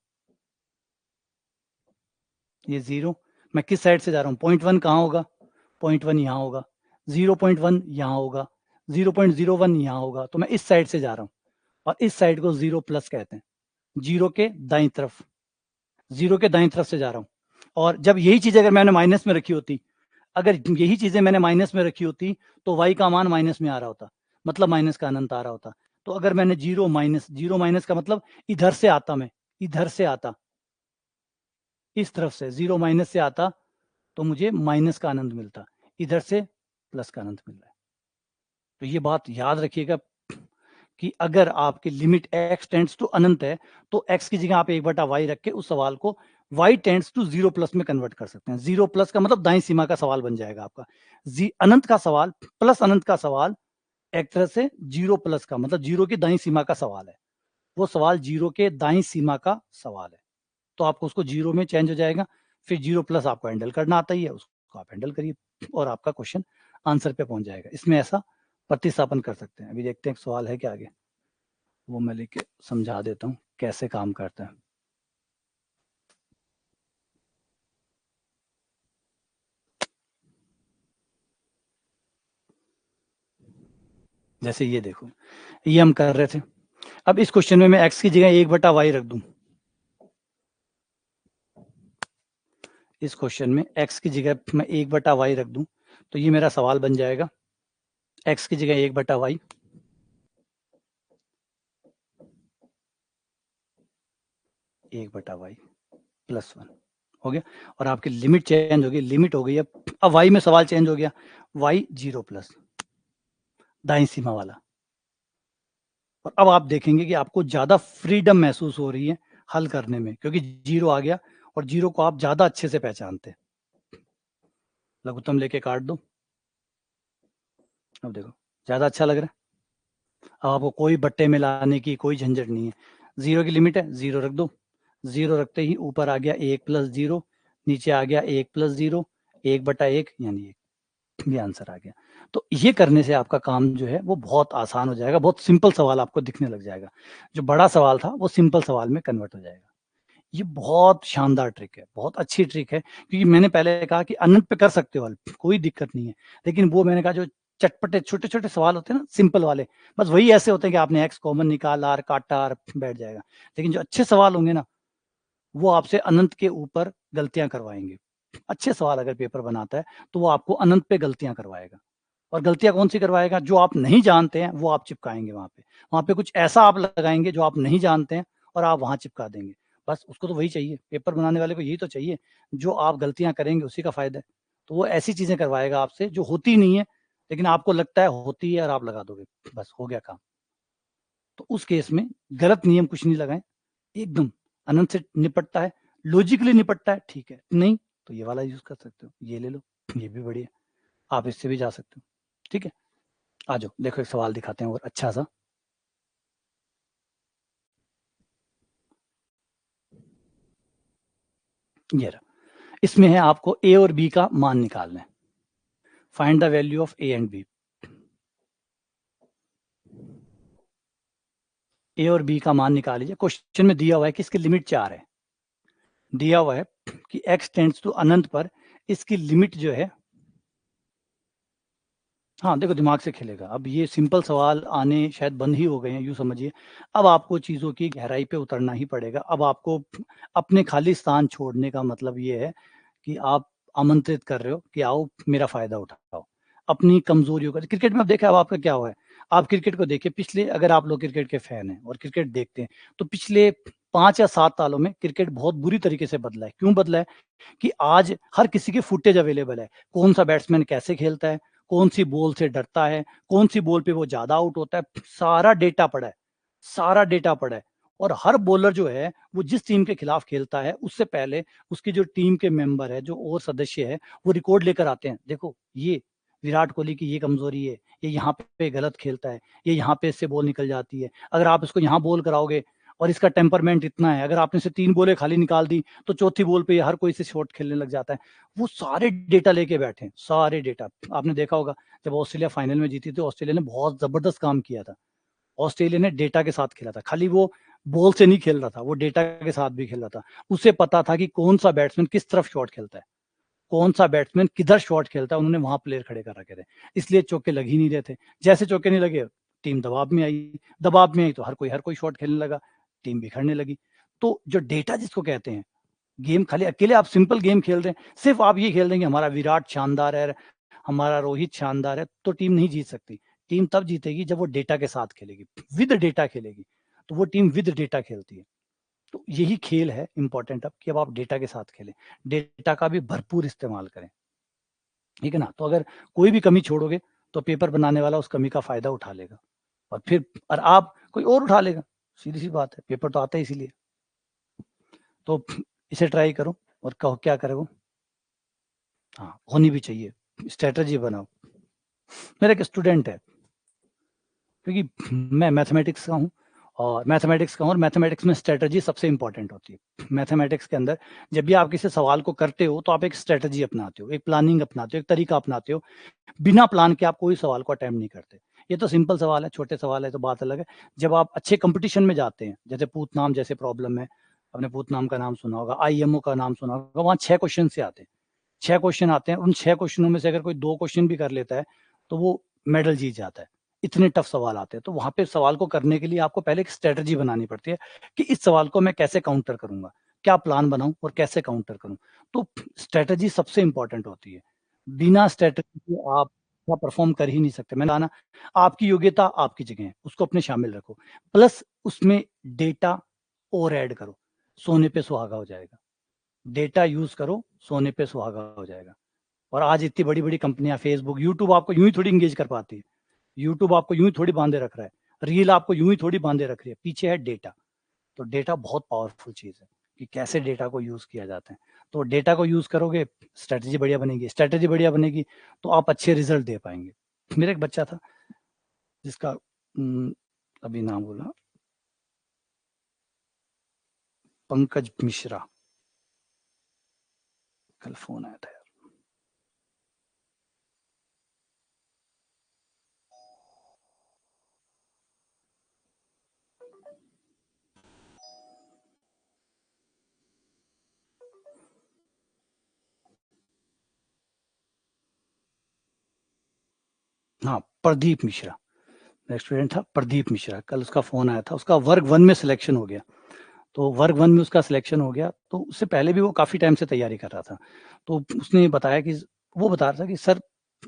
ये जीरो, मैं किस साइड से जा रहा हूँ, 0.1 कहाँ होगा, 0.1 यहाँ होगा, 0.1 यहाँ होगा, 0.01 यहाँ होगा, तो मैं इस साइड से जा रहा हूँ, और इस साइड को जीरो प्लस कहते हैं, जीरो के दाईं तरफ, जीरो के दाईं तरफ से जा रहा हूँ। और जब यही चीज अगर मैंने माइनस में रखी होती, अगर यही चीजें मैंने माइनस में रखी होती, तो y का मान माइनस में आ रहा होता, मतलब माइनस का अनंत आ रहा होता। तो अगर मैंने जीरो माइनस का मतलब इधर से आता, मैं इधर से आता, इस तरफ से जीरो माइनस से आता, तो मुझे माइनस का अनंत मिलता, इधर से प्लस का अनंत मिल रहा है। तो ये बात याद रखिएगा कि अगर आपकी लिमिट x टेंड्स टू अनंत है, तो x की जगह आप 1/y रख के उस सवाल को y tends to zero plus में कन्वर्ट कर सकते हैं। जीरो प्लस का मतलब दाईं सीमा का सवाल बन जाएगा आपका। अनंत का सवाल प्लस अनंत का सवाल एक तरह से जीरो प्लस का मतलब जीरो की दाईं सीमा का सवाल है, वो सवाल जीरो के दाईं सीमा का सवाल है। तो आपको उसको जीरो में चेंज हो जाएगा, फिर जीरो प्लस आपको हैंडल करना आता ही है, उसको आप हैंडल करिए और आपका क्वेश्चन आंसर पे पहुंच जाएगा। इसमें ऐसा प्रतिस्थापन कर सकते हैं। अभी देखते हैं एक सवाल है क्या आगे, वो मैं लेके समझा देता हूँ कैसे काम करता है। जैसे ये देखो, ये हम कर रहे थे, अब इस क्वेश्चन में मैं x की जगह 1/y रख दूं, इस क्वेश्चन में x की जगह मैं 1/y रख दूं, तो ये मेरा सवाल बन जाएगा x की जगह 1/y, 1/y प्लस 1 हो गया, और आपकी लिमिट चेंज हो गई, लिमिट हो गई अब y में सवाल चेंज हो गया, y जीरो प्लस दाईं सीमा वाला। और अब आप देखेंगे कि आपको ज्यादा फ्रीडम महसूस हो रही है हल करने में, क्योंकि जीरो आ गया और जीरो को आप ज्यादा अच्छे से पहचानते हैं। लघुत्तम लेके काट दो, अब देखो ज्यादा अच्छा लग रहा है। अब आपको कोई बट्टे में लाने की कोई झंझट नहीं है, जीरो की लिमिट है, जीरो रख दो, जीरो रखते ही ऊपर आ गया 1+0, नीचे आ गया 1+0, 1/1 यानी 1, ये आंसर आ गया। तो ये करने से आपका काम जो है वो बहुत आसान हो जाएगा, बहुत सिंपल सवाल आपको दिखने लग जाएगा, जो बड़ा सवाल था वो सिंपल सवाल में कन्वर्ट हो जाएगा। ये बहुत शानदार ट्रिक है, बहुत अच्छी ट्रिक है, क्योंकि मैंने पहले कहा कि अनंत पे कर सकते हो हल, कोई दिक्कत नहीं है, लेकिन वो मैंने कहा जो चटपटे छोटे छोटे सवाल होते हैं ना, सिंपल वाले, बस वही ऐसे होते हैं कि आपने एक्स कॉमन निकाला और काटा और बैठ जाएगा। लेकिन जो अच्छे सवाल होंगे ना, वो आपसे अनंत के ऊपर गलतियां करवाएंगे। अच्छे सवाल अगर पेपर बनाता है तो वो आपको अनंत पे गलतियां करवाएगा, और गलतियां कौन सी करवाएगा, जो आप नहीं जानते हैं वो आप चिपकाएंगे वहां पे कुछ ऐसा आप लगाएंगे जो आप नहीं जानते हैं और आप वहां चिपका देंगे। बस उसको तो वही चाहिए, पेपर बनाने वाले को यही तो चाहिए, जो आप गलतियां करेंगे उसी का फायदा है। तो वो ऐसी चीजें करवाएगा आपसे जो होती नहीं है, लेकिन आपको लगता है होती है और आप लगा दोगे, बस हो गया काम। तो उस केस में गलत नियम कुछ नहीं लगाएं, एकदम अनंत से निपटता है, लॉजिकली निपटता है, ठीक है, नहीं तो ये वाला यूज कर सकते हो, ये ले लो, ये भी बढ़िया, आप इससे भी जा सकते हो। ठीक है, आ जाओ देखो एक सवाल दिखाते हैं और अच्छा सा। ये रहा, इसमें है आपको ए और बी का मान निकालना है, find the value of A and B. A और बी का मान निकाल लीजिए, क्वेश्चन में दिया हुआ है कि इसकी लिमिट 4 है, दिया हुआ है कि x टेंड्स टू अनंत पर इसकी लिमिट जो है, हाँ देखो दिमाग से खेलेगा, अब ये सिंपल सवाल आने शायद बंद ही हो गए हैं, यूँ समझिए। अब आपको चीज़ों की गहराई पे उतरना ही पड़ेगा, अब आपको अपने खाली स्थान छोड़ने का मतलब ये है कि आप आमंत्रित कर रहे हो कि आओ मेरा फ़ायदा उठाओ, अपनी कमज़ोरियों का। क्रिकेट में अब देखा, अब आपका क्या हुआ है, आप क्रिकेट को देखिए, पिछले, अगर आप लोग क्रिकेट के फ़ैन हैं और क्रिकेट देखते हैं, तो पिछले 5 या 7 सालों में क्रिकेट बहुत बुरी तरीके से बदला है। क्यों बदला है? कि आज हर किसी की फुटेज अवेलेबल है, कौन सा बैट्समैन कैसे खेलता है, कौन सी बॉल से डरता है, कौन सी बॉल पे वो ज्यादा आउट होता है, सारा डेटा पड़ा है, सारा डेटा पड़ा है। और हर बॉलर जो है वो जिस टीम के खिलाफ खेलता है, उससे पहले उसकी जो टीम के मेंबर है, जो और सदस्य है, वो रिकॉर्ड लेकर आते हैं, देखो ये विराट कोहली की ये कमजोरी है, ये यहाँ पे गलत खेलता है, ये यहाँ पे इससे बॉल निकल जाती है, अगर आप इसको यहाँ बॉल कराओगे और इसका टेम्परमेंट इतना है, अगर आपने से 3 बॉलें खाली निकाल दी तो चौथी बॉल पे हर कोई से शॉट खेलने लग जाता है। वो सारे डेटा लेके बैठे हैं, सारे डेटा। आपने देखा होगा जब ऑस्ट्रेलिया फाइनल में जीती थी, ऑस्ट्रेलिया ने बहुत जबरदस्त काम किया था। ऑस्ट्रेलिया ने डेटा के साथ खेला था, खाली वो बॉल से नहीं खेल रहा था, वो डेटा के साथ भी खेल रहा था। उसे पता था कि कौन सा बैट्समैन किस तरफ शॉट खेलता है, कौन सा बैट्समैन किधर शॉट खेलता है, उन्होंने वहां प्लेयर खड़े कर रखे थे, इसलिए चौके लग ही नहीं रहे थे। जैसे चौके नहीं लगे, टीम दबाव में आई तो हर कोई शॉट खेलने लगा, टीम बिखरने लगी। तो जो डेटा जिसको कहते हैं, गेम खाली अकेले आप सिंपल गेम खेल रहे हैं, सिर्फ आप ये खेल रहे हैं कि हमारा विराट शानदार है, हमारा रोहित शानदार है, तो टीम नहीं जीत सकती। टीम तब जीतेगी जब वो डेटा के साथ खेलेगी, विद डेटा खेलेगी, तो वो टीम विद डेटा खेलती है। तो यही खेल है इंपॉर्टेंट अब, कि अब आप डेटा के साथ खेलें, डेटा का भी भरपूर इस्तेमाल करें, ठीक है ना। तो अगर कोई भी कमी छोड़ोगे तो पेपर बनाने वाला उस कमी का फायदा उठा लेगा, और फिर और आप कोई और उठा लेगा। सीधी सी बात है, पेपर तो आता है इसीलिए। तो इसे ट्राई करो और कहो क्या करो। हाँ, होनी भी चाहिए, स्ट्रेटजी बनाओ। मेरा एक स्टूडेंट है, क्योंकि मैं मैथमेटिक्स का हूँ, और मैथमेटिक्स में स्ट्रेटजी सबसे इंपॉर्टेंट होती है। मैथमेटिक्स के अंदर जब भी आप किसी सवाल को करते हो तो आप एक स्ट्रेटजी अपनाते हो, एक प्लानिंग अपनाते हो, एक तरीका अपनाते हो। बिना प्लान के आप कोई सवाल को अटेम्प्ट नहीं करते। ये तो सिंपल सवाल है, छोटे सवाल है तो बात अलग है। जब आप अच्छे कंपटीशन में जाते हैं, जैसे पूतनाम जैसे प्रॉब्लम है, आपने पूतनाम का नाम सुना होगा, आईएमओ का नाम सुना होगा, वहाँ 6 क्वेश्चन से आते हैं। 6 क्वेश्चन आते हैं, उन 6 क्वेश्चनों में से अगर कोई 2 क्वेश्चन भी कर लेता है तो वो मेडल जीत जाता है। इतने टफ सवाल आते हैं, तो वहाँ पे सवाल को करने के लिए आपको पहले एक स्ट्रेटजी बनानी पड़ती है कि इस सवाल को मैं कैसे काउंटर करूंगा, क्या प्लान बनाऊं और कैसे काउंटर करूं। तो स्ट्रेटजी सबसे इंपॉर्टेंट होती है। बिना स्ट्रेटजी के आप परफॉर्म कर ही नहीं सकते। मैंने कहा ना, आपकी योग्यता आपकी जगह है, उसको अपने शामिल रखो, प्लस उसमें डेटा और ऐड करो, सोने पे सुहागा हो जाएगा। डेटा यूज करो, सोने पे सुहागा हो जाएगा। और आज इतनी बड़ी बड़ी कंपनियां, फेसबुक, यूट्यूब आपको यूं ही थोड़ी इंगेज कर पाती है। यूट्यूब आपको यूं ही थोड़ी बांधे रख रहा है, रील आपको यूं ही थोड़ी बांधे रख रही है, पीछे है डेटा। तो डेटा बहुत पावरफुल चीज है, कि कैसे डेटा को यूज किया जाता है। तो डेटा को यूज करोगे, स्ट्रेटजी बढ़िया बनेगी, स्ट्रेटजी बढ़िया बनेगी तो आप अच्छे रिजल्ट दे पाएंगे। मेरा एक बच्चा था जिसका अभी नाम बोला, पंकज मिश्रा, कल फोन आया था। हाँ, प्रदीप मिश्रा, मेरा स्टूडेंट था प्रदीप मिश्रा, कल उसका फोन आया था, उसका वर्ग 1 में सिलेक्शन हो गया। तो वर्ग 1 में उसका सिलेक्शन हो गया, तो उससे पहले भी वो काफ़ी टाइम से तैयारी कर रहा था। तो उसने बताया कि वो बता रहा था कि सर,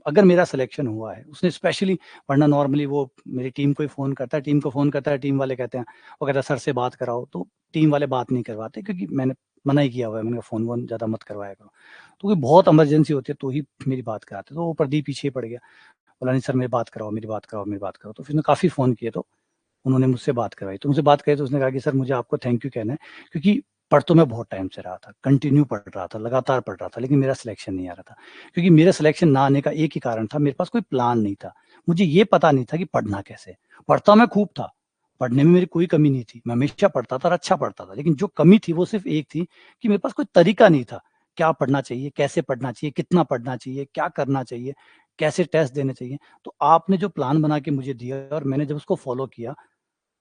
अगर मेरा सिलेक्शन हुआ है, उसने स्पेशली, वरना नॉर्मली वो मेरी टीम को ही फ़ोन करता है, टीम को फ़ोन करता है, टीम वाले कहते हैं, वो कहता है सर से बात कराओ, तो टीम वाले बात नहीं करवाते, क्योंकि मैंने मना ही किया हुआ है, मैंने कहा फ़ोन-वोन ज़्यादा मत करवाया करो। तो कोई बहुत इमरजेंसी होती है तो ही मेरी बात कराते, तो वो प्रदीप पीछे ही पड़ गया, बोला नहीं सर मेरी बात कराओ, मेरी बात कराओ, मेरी बात कराओ। तो फिर उसने काफ़ी फ़ोन किए, तो उन्होंने मुझसे बात करवाई। तो मुझसे बात करी तो उसने कहा कि सर मुझे आपको थैंक यू कहना है, क्योंकि पढ़ तो मैं बहुत टाइम से रहा था, कंटिन्यू पढ़ रहा था, लगातार पढ़ रहा था, लेकिन मेरा सिलेक्शन नहीं आ रहा था। क्योंकि मेरा सिलेक्शन ना आने का एक ही कारण था, मेरे पास कोई प्लान नहीं था। मुझे ये पता नहीं था कि पढ़ना कैसे है। पढ़ता मैं खूब था, पढ़ने में मेरी कोई कमी नहीं थी, मैं हमेशा पढ़ता था और अच्छा पढ़ता था। लेकिन जो कमी थी वो सिर्फ़ एक थी, कि मेरे पास कोई तरीका नहीं था। क्या पढ़ना चाहिए, कैसे पढ़ना चाहिए, कितना पढ़ना चाहिए, क्या करना चाहिए, कैसे टेस्ट देने चाहिए। तो आपने जो प्लान बना के मुझे दिया और मैंने जब उसको फ़ॉलो किया,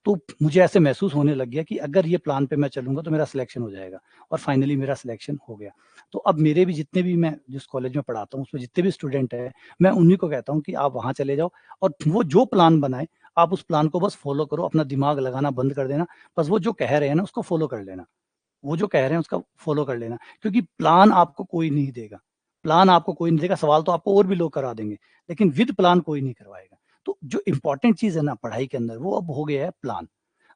तो मुझे ऐसे महसूस होने लग गया कि अगर ये प्लान पे मैं चलूँगा तो मेरा सिलेक्शन हो जाएगा, और फाइनली मेरा सिलेक्शन हो गया। तो अब मेरे भी जितने भी, मैं जिस कॉलेज में पढ़ाता हूँ उसमें जितने भी स्टूडेंट हैं, मैं उन्हीं को कहता हूँ कि आप वहाँ चले जाओ, और वो जो प्लान बनाए, आप उस प्लान को बस फ़ॉलो करो, अपना दिमाग लगाना बंद कर देना। बस वो जो कह रहे हैं ना उसको फ़ॉलो कर लेना। वो जो कह रहे हैं उसका फ़ॉलो कर लेना, क्योंकि प्लान आपको कोई नहीं देगा। प्लान आपको कोई नहीं देगा, सवाल तो आपको और भी लोग करा देंगे, लेकिन विद प्लान कोई नहीं करवाएगा। तो जो इम्पोर्टेंट चीज़ है ना पढ़ाई के अंदर, वो अब हो गया है प्लान।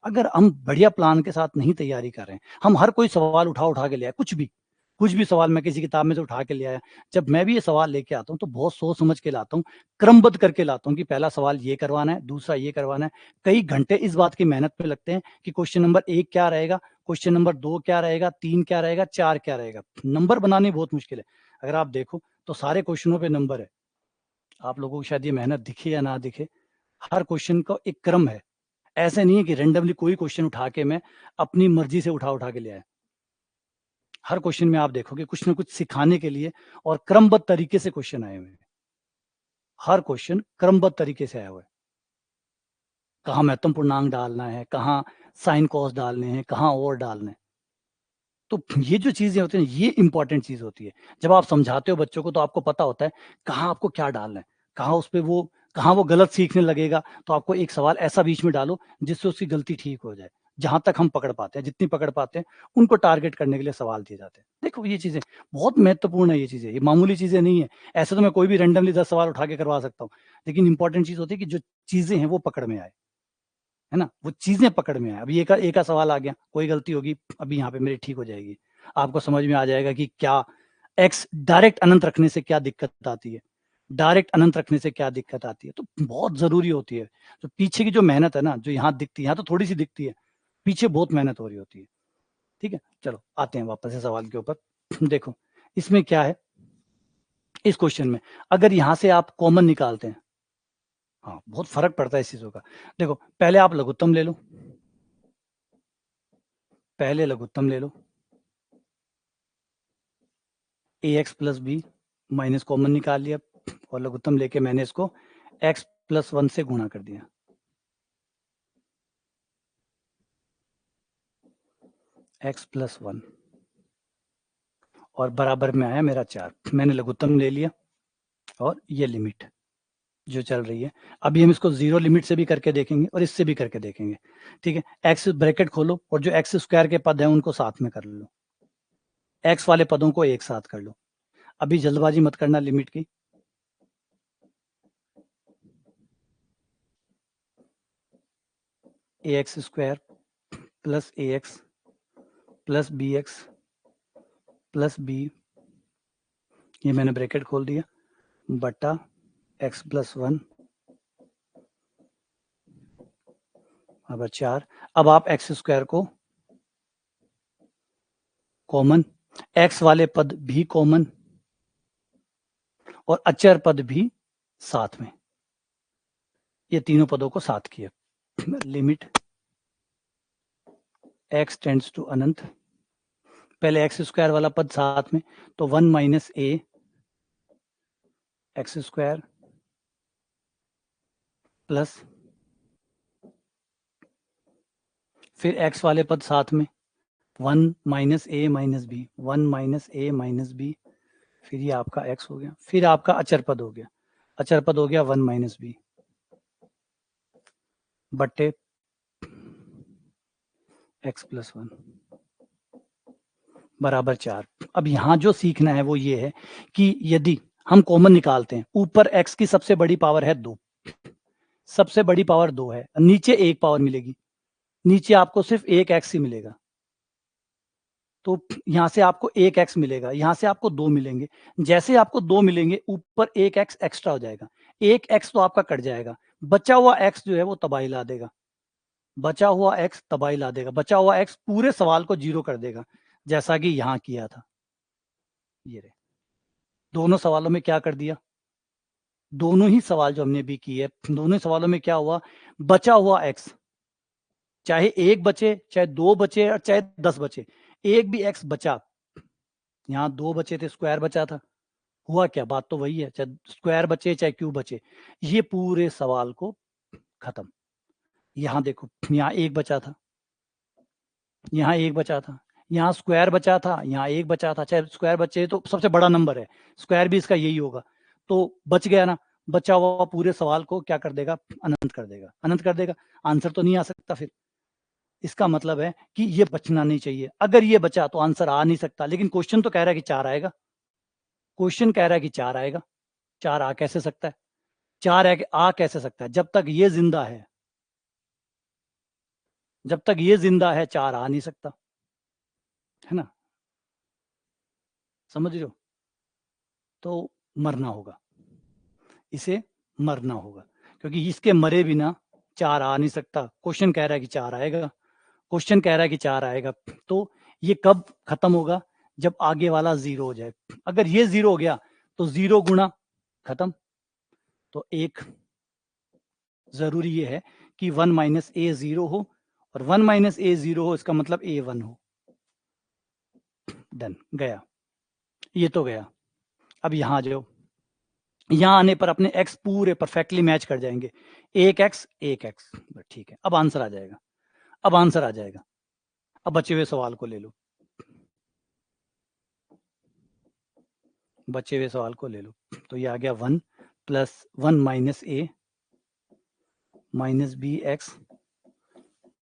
अगर हम बढ़िया प्लान के साथ नहीं तैयारी कर रहे हैं, हम हर कोई सवाल उठा के ले आए, कुछ भी सवाल मैं किसी किताब में से उठा के ले आया। जब मैं भी ये सवाल लेके आता हूँ तो बहुत सोच समझ के लाता हूँ, क्रमबद्ध करके लाता हूँ कि पहला सवाल ये करवाना है, दूसरा ये करवाना है। कई घंटे इस बात की मेहनत पे लगते हैं कि क्वेश्चन नंबर 1 क्या रहेगा, क्वेश्चन नंबर 2 क्या रहेगा, 3 क्या रहेगा, 4 क्या रहेगा। नंबर बनाने बहुत मुश्किल है। अगर आप देखो तो सारे क्वेश्चनों पे नंबर है। आप लोगों को शायद ये मेहनत दिखे या ना दिखे, हर क्वेश्चन का एक क्रम है, ऐसे नहीं है कि रेंडमली कोई क्वेश्चन उठा के मैं अपनी मर्जी से उठा के ले आया। हर क्वेश्चन में आप देखोगे कुछ ना कुछ सिखाने के लिए और क्रमबद्ध तरीके से क्वेश्चन आए हुए हैं। हर क्वेश्चन क्रमबद्ध तरीके से आया हुआ है। कहाँ महत्वपूर्ण पूर्णांक डालना है, कहाँ साइन कॉस डालने हैं, कहाँ और डालने हैं। तो ये जो चीजें होती हैं, ये इंपॉर्टेंट चीज होती है। जब आप समझाते हो बच्चों को तो आपको पता होता है कहाँ आपको क्या डालना है, कहाँ वो गलत सीखने लगेगा। तो आपको एक सवाल ऐसा बीच में डालो जिससे उसकी गलती ठीक हो जाए। जहां तक हम पकड़ पाते हैं, जितनी पकड़ पाते हैं, उनको टारगेट करने के लिए सवाल दिए जाते हैं। देखो ये चीजें बहुत महत्वपूर्ण है, ये चीजें, ये मामूली चीजें नहीं है। ऐसे तो मैं कोई भी रेंडमली 10 सवाल उठा के करवा सकता हूँ, लेकिन इंपॉर्टेंट चीज होती है कि जो चीजें हैं वो पकड़ में आए, है ना, वो चीजें पकड़ में आए। अभी एक का सवाल आ गया, कोई गलती होगी, अभी यहाँ पे मेरी ठीक हो जाएगी। आपको समझ में आ जाएगा कि क्या एक्स डायरेक्ट अनंत रखने से क्या दिक्कत आती है, डायरेक्ट अनंत रखने से क्या दिक्कत आती है। तो बहुत जरूरी होती है। तो पीछे की जो मेहनत है ना, जो यहाँ दिखती है, यहाँ तो थोड़ी सी दिखती है, पीछे बहुत मेहनत हो रही होती है। ठीक है, चलो आते हैं वापस से सवाल के ऊपर। देखो इसमें क्या है, इस क्वेश्चन में अगर यहाँ से आप कॉमन निकालते हैं, हाँ बहुत फर्क पड़ता है इस चीजों का। देखो पहले आप लघुत्तम ले लो, पहले लघुत्तम ले लो, A x plus B, minus common निकाल लिया, और लघुत्तम लेके मैंने इसको x प्लस 1 से गुणा कर दिया। x प्लस 1 और बराबर में आया मेरा 4। मैंने लघुत्तम ले लिया और ये लिमिट जो चल रही है, अभी हम इसको जीरो लिमिट से भी करके देखेंगे और इससे भी करके देखेंगे। ठीक है, एक्स ब्रैकेट खोलो और जो एक्स स्क्वायर के पद हैं उनको साथ में कर लो, एक्स वाले पदों को एक साथ कर लो। अभी जल्दबाजी मत करना लिमिट की, A x square plus A x plus B x plus B, ये मैंने ब्रैकेट खोल दिया, बटा एक्स प्लस 1 अब 4। अब आप एक्स स्क्वायर को कॉमन, एक्स वाले पद भी कॉमन और अचर पद भी साथ में, ये तीनों पदों को साथ किया। लिमिट x टेंड्स टू अनंत, पहले एक्स स्क्वायर वाला पद साथ में, तो 1 माइनस ए एक्स स्क्वायर प्लस, फिर x वाले पद साथ में 1 माइनस ए माइनस बी, 1 माइनस ए माइनस बी, फिर ये आपका x हो गया, फिर आपका अचर पद हो गया, अचर पद हो गया 1 माइनस बी बट्टे x प्लस 1 बराबर 4। अब यहां जो सीखना है वो ये है कि यदि हम कॉमन निकालते हैं, ऊपर x की सबसे बड़ी पावर है 2, सबसे बड़ी पावर 2 है, नीचे एक पावर मिलेगी, नीचे आपको सिर्फ एक x ही मिलेगा। तो यहां से आपको एक x मिलेगा, यहां से आपको 2 मिलेंगे। जैसे आपको 2 मिलेंगे ऊपर एक x एक्स्ट्रा हो जाएगा, एक x तो आपका कट जाएगा, बचा हुआ x जो है वो तबाही ला देगा, बचा हुआ x तबाही ला देगा, बचा हुआ x पूरे सवाल को जीरो कर देगा, जैसा कि यहां किया था। ये रहे, दोनों सवालों में क्या कर दिया, दोनों ही सवाल जो हमने भी किए, दोनों सवालों में क्या हुआ, बचा हुआ x, चाहे एक बचे, चाहे 2 बचे और चाहे 10 बचे, एक भी x बचा, यहाँ 2 बचे थे, स्क्वायर बचा था, हुआ क्या, बात तो वही है, चाहे स्क्वायर बचे चाहे क्यूब बचे, ये पूरे सवाल को खत्म। यहाँ देखो, यहाँ एक बचा था, यहाँ एक बचा था, यहाँ स्क्वायर बचा था, यहाँ एक बचा था, चाहे स्क्वायर बचे तो सबसे बड़ा नंबर है, स्क्वायर भी इसका यही होगा, तो बच गया ना, बचा हुआ पूरे सवाल को क्या कर देगा, अनंत कर देगा, अनंत कर देगा, आंसर तो नहीं आ सकता। फिर इसका मतलब है कि ये बचना नहीं चाहिए, अगर ये बचा तो आंसर आ नहीं सकता, लेकिन क्वेश्चन तो कह रहा है कि 4 आएगा, क्वेश्चन कह रहा है कि 4 आएगा, 4 आ कैसे सकता है, 4 आ कैसे सकता है, जब तक ये जिंदा है, जब तक ये जिंदा है 4 आ नहीं सकता, है ना, समझ रहे हो। तो मरना होगा, इसे मरना होगा, क्योंकि इसके मरे बिना 4 आ नहीं सकता। क्वेश्चन कह रहा है कि 4 आएगा, क्वेश्चन कह रहा है कि 4 आएगा, तो ये कब खत्म होगा, जब आगे वाला 0 हो जाए। अगर ये 0 हो गया तो 0 गुणा खत्म, तो 1 जरूरी ये है कि 1 माइनस ए 0 हो और 1 माइनस ए 0 हो, इसका मतलब ए 1 हो। डन, गया, ये तो गया। अब यहां आ जाओ, यहां आने पर अपने एक्स पूरे परफेक्टली मैच कर जाएंगे, एक एक्स एक एक्स, ठीक है। अब आंसर आ जाएगा, अब आंसर आ जाएगा। अब बचे हुए सवाल को ले लो, बचे हुए सवाल को ले लो। तो ये आ गया 1 प्लस 1 माइनस ए minus B x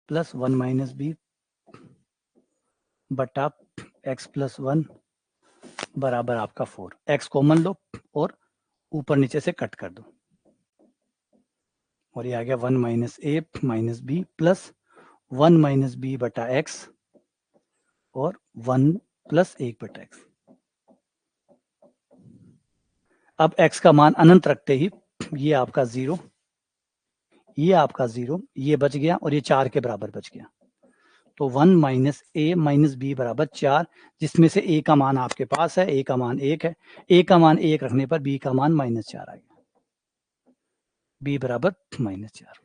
plus 1 minus B बटा एक्स प्लस 1 बराबर आपका 4। एक्स कॉमन लो और ऊपर नीचे से कट कर दो, और ये आ गया 1 माइनस ए minus B plus 1 minus B बटा एक्स और 1 प्लस 1 बटा एक्स। अब x का मान अनंत रखते ही ये आपका 0, ये आपका 0, ये बच गया और ये 4 के बराबर बच गया। तो 1 माइनस ए माइनस बी बराबर 4, जिसमें से a का मान आपके पास है, a का मान 1 है। a का मान 1 रखने पर b का मान -4 आ गया, b बराबर -4।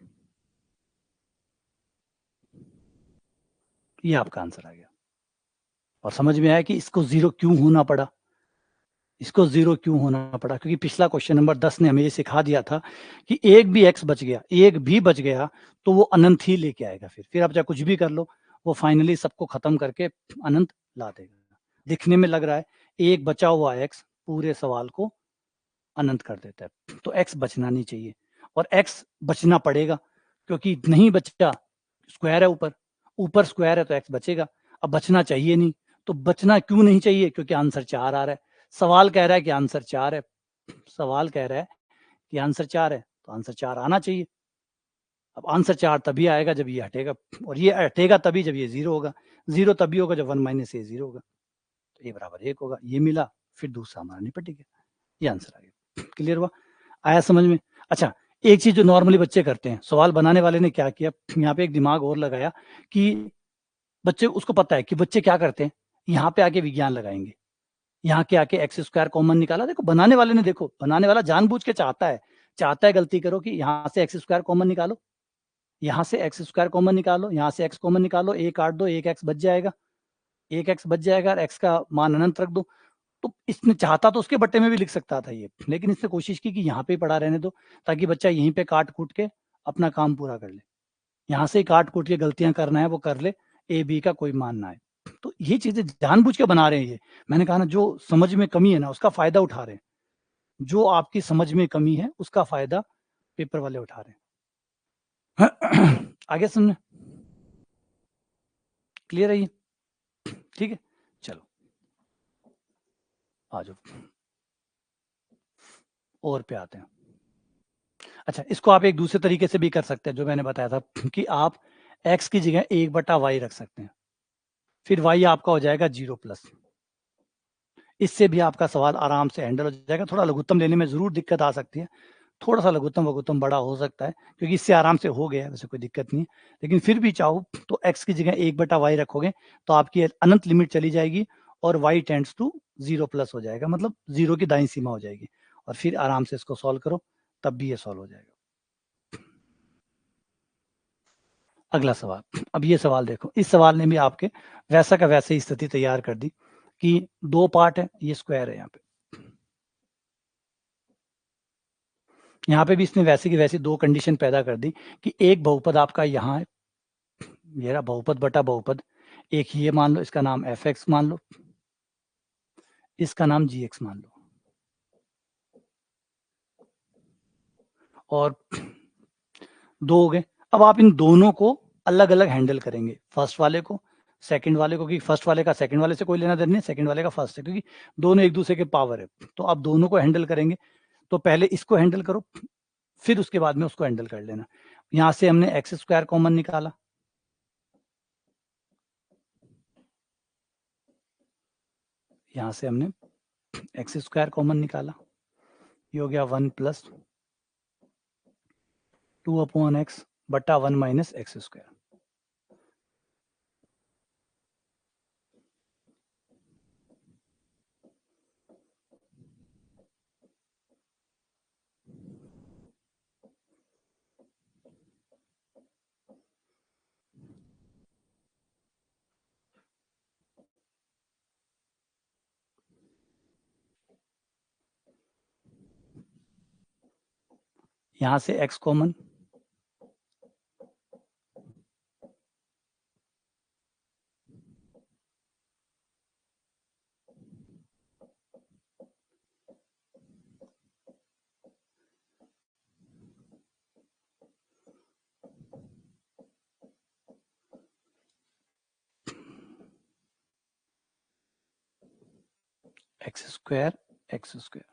ये आपका आंसर आ गया। और समझ में आया कि इसको 0 क्यों होना पड़ा, इसको 0 क्यों होना पड़ा, क्योंकि पिछला क्वेश्चन नंबर 10 ने हमें ये सिखा दिया था कि एक भी x बच गया, एक भी बच गया तो वो अनंत ही लेके आएगा। फिर आप चाहे कुछ भी कर लो, वो फाइनली सबको खत्म करके अनंत ला देगा। दिखने में लग रहा है एक बचा हुआ x पूरे सवाल को अनंत कर देता है, तो x बचना नहीं चाहिए, और x बचना पड़ेगा क्योंकि नहीं बचा, स्क्वायर है ऊपर, ऊपर स्क्वायर है तो x बचेगा। अब बचना चाहिए नहीं, तो बचना क्यों नहीं चाहिए, क्योंकि आंसर 4 आ रहा है। सवाल कह रहा है कि आंसर 4 है, सवाल कह रहा है कि आंसर 4 है, तो आंसर 4 आना चाहिए। अब आंसर 4 तभी आएगा जब ये हटेगा, और ये हटेगा तभी जब ये 0 होगा, 0 तभी होगा जब 1 माइनस ए 0 होगा, तो ए बराबर 1 होगा। ये मिला, फिर दूसरा हमारा निपट गया, ये आंसर आ गया। क्लियर हुआ, आया समझ में? अच्छा, एक चीज जो नॉर्मली बच्चे करते हैं, सवाल बनाने वाले ने क्या किया, यहाँ पे एक दिमाग और लगाया कि बच्चे, उसको पता है कि बच्चे क्या करते हैं, यहाँ पे आके विज्ञान लगाएंगे, यहाँ के आके एक्स स्क्वायर कॉमन निकाला। देखो बनाने वाले ने, देखो बनाने वाला जानबूझ के चाहता है गलती करो कि यहाँ से एक्स स्क्वायर कॉमन निकालो, यहाँ से एक्स स्क्वायर कॉमन निकालो, यहाँ से एक्स कॉमन निकालो, एक काट दो, एक एक्स बच जाएगा, एक एक्स बच जाएगा, और एक्स का मान अनंत रख दो। तो इसने चाहता तो उसके बट्टे में भी लिख सकता था ये, लेकिन इसने कोशिश की कि यहाँ पे पड़ा रहने दो, ताकि बच्चा यहीं पे काट कूट के अपना काम पूरा कर ले, यहाँ से ही काट कूट के गलतियां करना है वो कर ले, ए बी का कोई मान ना आए। तो ये चीजें जानबूझ के बना रहे हैं ये। मैंने कहा ना, जो समझ में कमी है ना उसका फायदा उठा रहे हैं, जो आपकी समझ में कमी है उसका फायदा पेपर वाले उठा रहे हैं। आगे सुनने, क्लियर है ये? ठीक है, चलो आ जाओ, और पे आते हैं। अच्छा, इसको आप एक दूसरे तरीके से भी कर सकते हैं, जो मैंने बताया था कि आप x की जगह 1/y रख सकते हैं, फिर y आपका हो जाएगा 0+। इससे भी आपका सवाल आराम से हैंडल हो जाएगा। थोड़ा लघुत्तम लेने में जरूर दिक्कत आ सकती है, थोड़ा सा लघुत्तम वघुत्तम बड़ा हो सकता है, क्योंकि इससे आराम से हो गया, वैसे कोई दिक्कत नहीं है। लेकिन फिर भी चाहो तो x की जगह 1/y रखोगे तो आपकी अनंत लिमिट चली जाएगी और y टेंड्स टू 0+ हो जाएगा, मतलब 0 की दाईं सीमा हो जाएगी, और फिर आराम से इसको सॉल्व करो, तब भी ये सॉल्व हो जाएगा। अगला सवाल, अब ये सवाल देखो, इस सवाल ने भी आपके वैसा का वैसे ही स्थिति तैयार कर दी कि दो पार्ट है, ये स्क्वायर है, यहाँ पे भी इसने वैसे की वैसी दो कंडीशन पैदा कर दी कि एक बहुपद आपका यहाँ है, ये रहा बहुपद बटा बहुपद, एक ये मान लो, इसका नाम एफ एक्स मान लो, इसका नाम जी एक्स मान लो, और दो हो गए। अब आप इन दोनों को अलग अलग हैंडल करेंगे, फर्स्ट वाले को सेकंड वाले को, क्योंकि फर्स्ट वाले का सेकंड वाले से कोई लेना देना नहीं, सेकंड वाले का फर्स्ट से, क्योंकि दोनों एक दूसरे के पावर है, तो आप दोनों को हैंडल करेंगे। तो पहले इसको हैंडल करो, फिर उसके बाद में उसको हैंडल कर लेना। यहाँ से हमने एक्स स्क्वायर कॉमन निकाला, यहाँ से हमने एक्स स्क्वायर कॉमन निकाला, ये हो गया 1+2/x बटा 1 माइनस एक्स स्क्वायर। यहां से x कॉमन, एक्स स्क्वायर,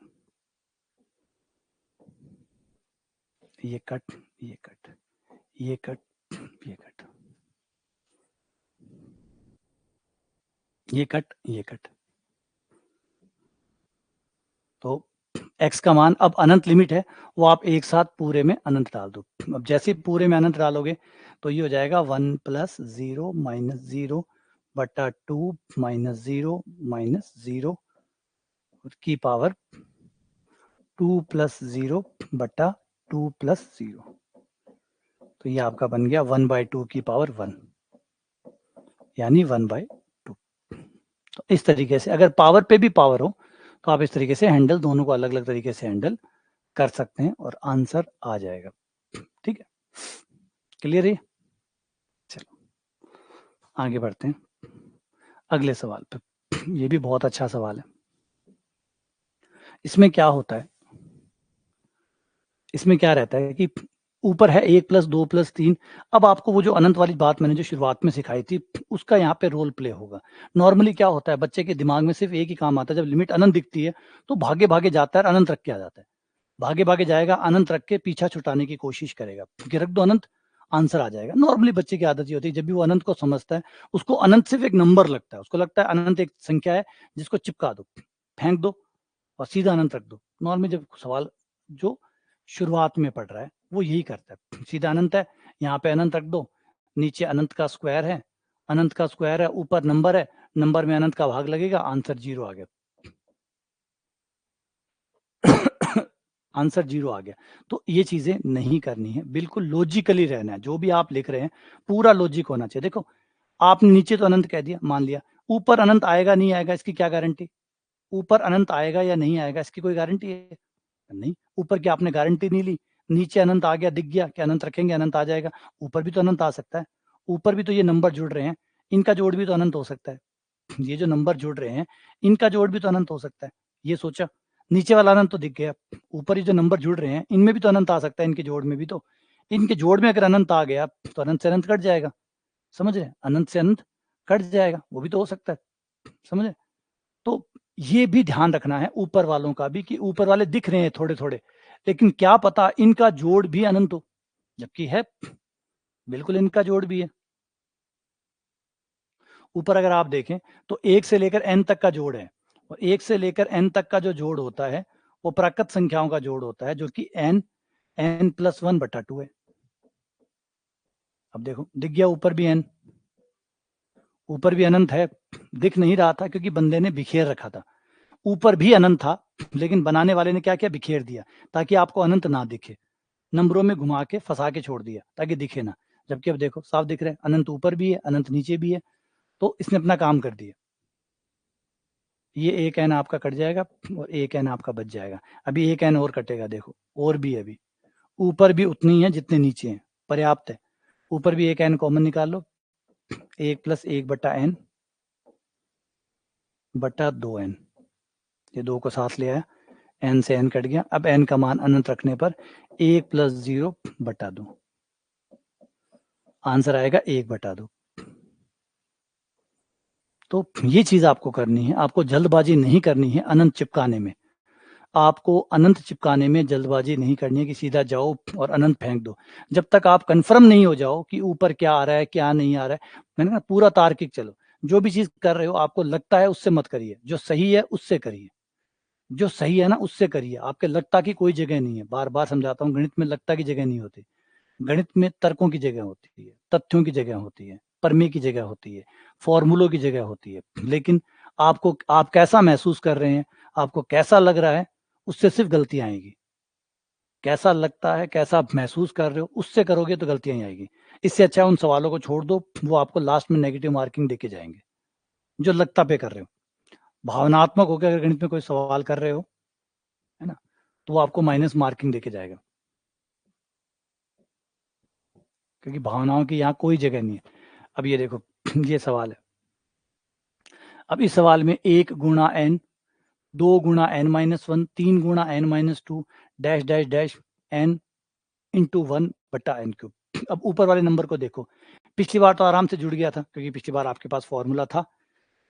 ये कट, ये कट, ये कट, ये कट, ये कट, ये कट। तो x का मान अब अनंत लिमिट है, वो आप एक साथ पूरे में अनंत डाल दो। अब जैसे ही पूरे में अनंत डालोगे तो ये हो जाएगा 1 + 0 - 0 बटा 2 - 0 - 0 की पावर 2 + 0 बटा 2 + 0। तो ये आपका बन गया 1/2 की पावर 1, यानी 1/2। तो इस तरीके से अगर पावर पे भी पावर हो तो आप इस तरीके से हैंडल, दोनों को अलग अलग तरीके से हैंडल कर सकते हैं और आंसर आ जाएगा। ठीक है, क्लियर है? चलो आगे बढ़ते हैं अगले सवाल पे। ये भी बहुत अच्छा सवाल है। इसमें क्या होता है, इसमें क्या रहता है कि ऊपर है 1 + 2 + 3। अब आपको वो जो अनंत वाली बात मैंने जो शुरुआत में सिखाई थी, उसका यहाँ पे रोल प्ले होगा। नॉर्मली क्या होता है, बच्चे के दिमाग में सिर्फ एक ही काम आता है, जब लिमिट अनंत दिखती है तो भागे भागे जाता है, अनंत रख के आ जाता है। भागे भागे जाएगा, अनंत रख के पीछा छुटाने की कोशिश करेगा कि रख दो अनंत, आंसर आ जाएगा। नॉर्मली बच्चे की आदत ये होती है, जब भी वो अनंत को समझता है, उसको अनंत सिर्फ एक नंबर लगता है, उसको लगता है अनंत एक संख्या है जिसको चिपका दो, फेंक दो और सीधा अनंत रख दो। नॉर्मली जब सवाल जो शुरुआत में पढ़ रहा है वो यही करता है, सीधा अनंत है, यहाँ पे अनंत रख दो, नीचे अनंत का स्क्वायर है, अनंत का स्क्वायर है, ऊपर नंबर है, नंबर में अनंत का भाग लगेगा, आंसर 0 आ गया। आंसर 0 आ गया। तो ये चीजें नहीं करनी है, बिल्कुल लॉजिकली रहना है। जो भी आप लिख रहे हैं पूरा लॉजिक होना चाहिए। देखो आपने नीचे तो अनंत कह दिया, मान लिया, ऊपर अनंत आएगा नहीं आएगा इसकी क्या गारंटी? ऊपर अनंत आएगा या नहीं आएगा इसकी कोई गारंटी है? नहीं। ऊपर की आपने गारंटी नहीं ली, नीचे अनंत आ गया, दिख गया कि अनंत रखेंगे अनंत आ जाएगा। ऊपर भी तो अनंत आ सकता है, ऊपर भी तो ये नंबर जुड़ रहे हैं, इनका जोड़ भी तो अनंत हो सकता है। ये जो नंबर जुड़ रहे हैं इनका जोड़ भी तो अनंत हो सकता है। ये सोचा, नीचे वाला अनंत तो दिख गया, ऊपर ये जो नंबर जुड़ रहे हैं इनमें भी तो अनंत आ सकता है, इनके जोड़ में भी तो। इनके जोड़ में अगर अनंत आ गया तो अनंत से अनंत कट जाएगा, समझ रहे? अनंत से अनंत कट जाएगा, वो भी तो हो सकता है, समझे? तो ये भी ध्यान रखना है ऊपर वालों का भी, कि ऊपर वाले दिख रहे हैं थोड़े थोड़े, लेकिन क्या पता इनका जोड़ भी अनंत हो, जबकि है बिल्कुल इनका जोड़ भी है। ऊपर अगर आप देखें तो 1 से लेकर n तक का जोड़ है, और 1 से लेकर n तक का जो जोड़ होता है वो प्राकृत संख्याओं का जोड़ होता है, जो कि n+1/2 है। अब देखो दिख गया, ऊपर भी n, ऊपर भी अनंत है, दिख नहीं रहा था क्योंकि बंदे ने बिखेर रखा था। ऊपर भी अनंत था, लेकिन बनाने वाले ने क्या किया, बिखेर दिया ताकि आपको अनंत ना दिखे, नंबरों में घुमा के फंसा के छोड़ दिया ताकि दिखे ना। जबकि अब देखो साफ दिख रहा है, अनंत ऊपर भी है अनंत नीचे भी है, तो इसने अपना काम कर दिया। ये एक एन आपका कट जाएगा और एक एन आपका बच जाएगा। अभी एक एन और कटेगा, देखो और भी है अभी, ऊपर भी उतनी है जितने नीचे हैं, पर्याप्त है। ऊपर भी एक एन कॉमन निकाल लो, 1+1/n बटा 2n, ये 2 को साथ ले आया, n से n कट गया। अब n का मान अनंत रखने पर 1+0/2, आंसर आएगा 1/2। तो ये चीज आपको करनी है, आपको जल्दबाजी नहीं करनी है अनंत चिपकाने में। आपको अनंत चिपकाने में जल्दबाजी नहीं करनी है कि सीधा जाओ और अनंत फेंक दो। जब तक आप कंफर्म नहीं हो जाओ कि ऊपर क्या आ रहा है क्या नहीं आ रहा है, मैंने कहा पूरा तार्किक चलो। जो भी चीज कर रहे हो आपको लगता है उससे मत करिए, जो सही है उससे करिए, जो सही है ना उससे करिए। आपके लगता की कोई जगह नहीं है, बार बार समझाता हूँ, गणित में लगता की जगह नहीं होती। गणित में तर्कों की जगह होती है, तथ्यों की जगह होती है, प्रमेय की जगह होती है, फॉर्मूलों की जगह होती है। लेकिन आपको, आप कैसा महसूस कर रहे हैं, आपको कैसा लग रहा है, उससे सिर्फ गलतियां आएगी। कैसा लगता है, कैसा आप महसूस कर रहे हो, उससे करोगे तो गलतियां ही आएगी। इससे अच्छा है उन सवालों को छोड़ दो, वो आपको लास्ट में नेगेटिव मार्किंग देके जाएंगे। जो लगता पे कर रहे हो, भावनात्मक होकर अगर गणित में कोई सवाल कर रहे हो, है ना, तो वो आपको माइनस मार्किंग देके जाएगा। क्योंकि भावनाओं की यहाँ कोई जगह नहीं है। अब ये देखो ये सवाल है, अब इस सवाल में 1 गुणा n, 2 गुणा n-1, 3 गुणा n-2 dash dash dash n into 1/n³। अब ऊपर वाले नंबर को देखो, पिछली बार तो आराम से जुड़ गया था क्योंकि पिछली बार आपके पास फॉर्मूला था,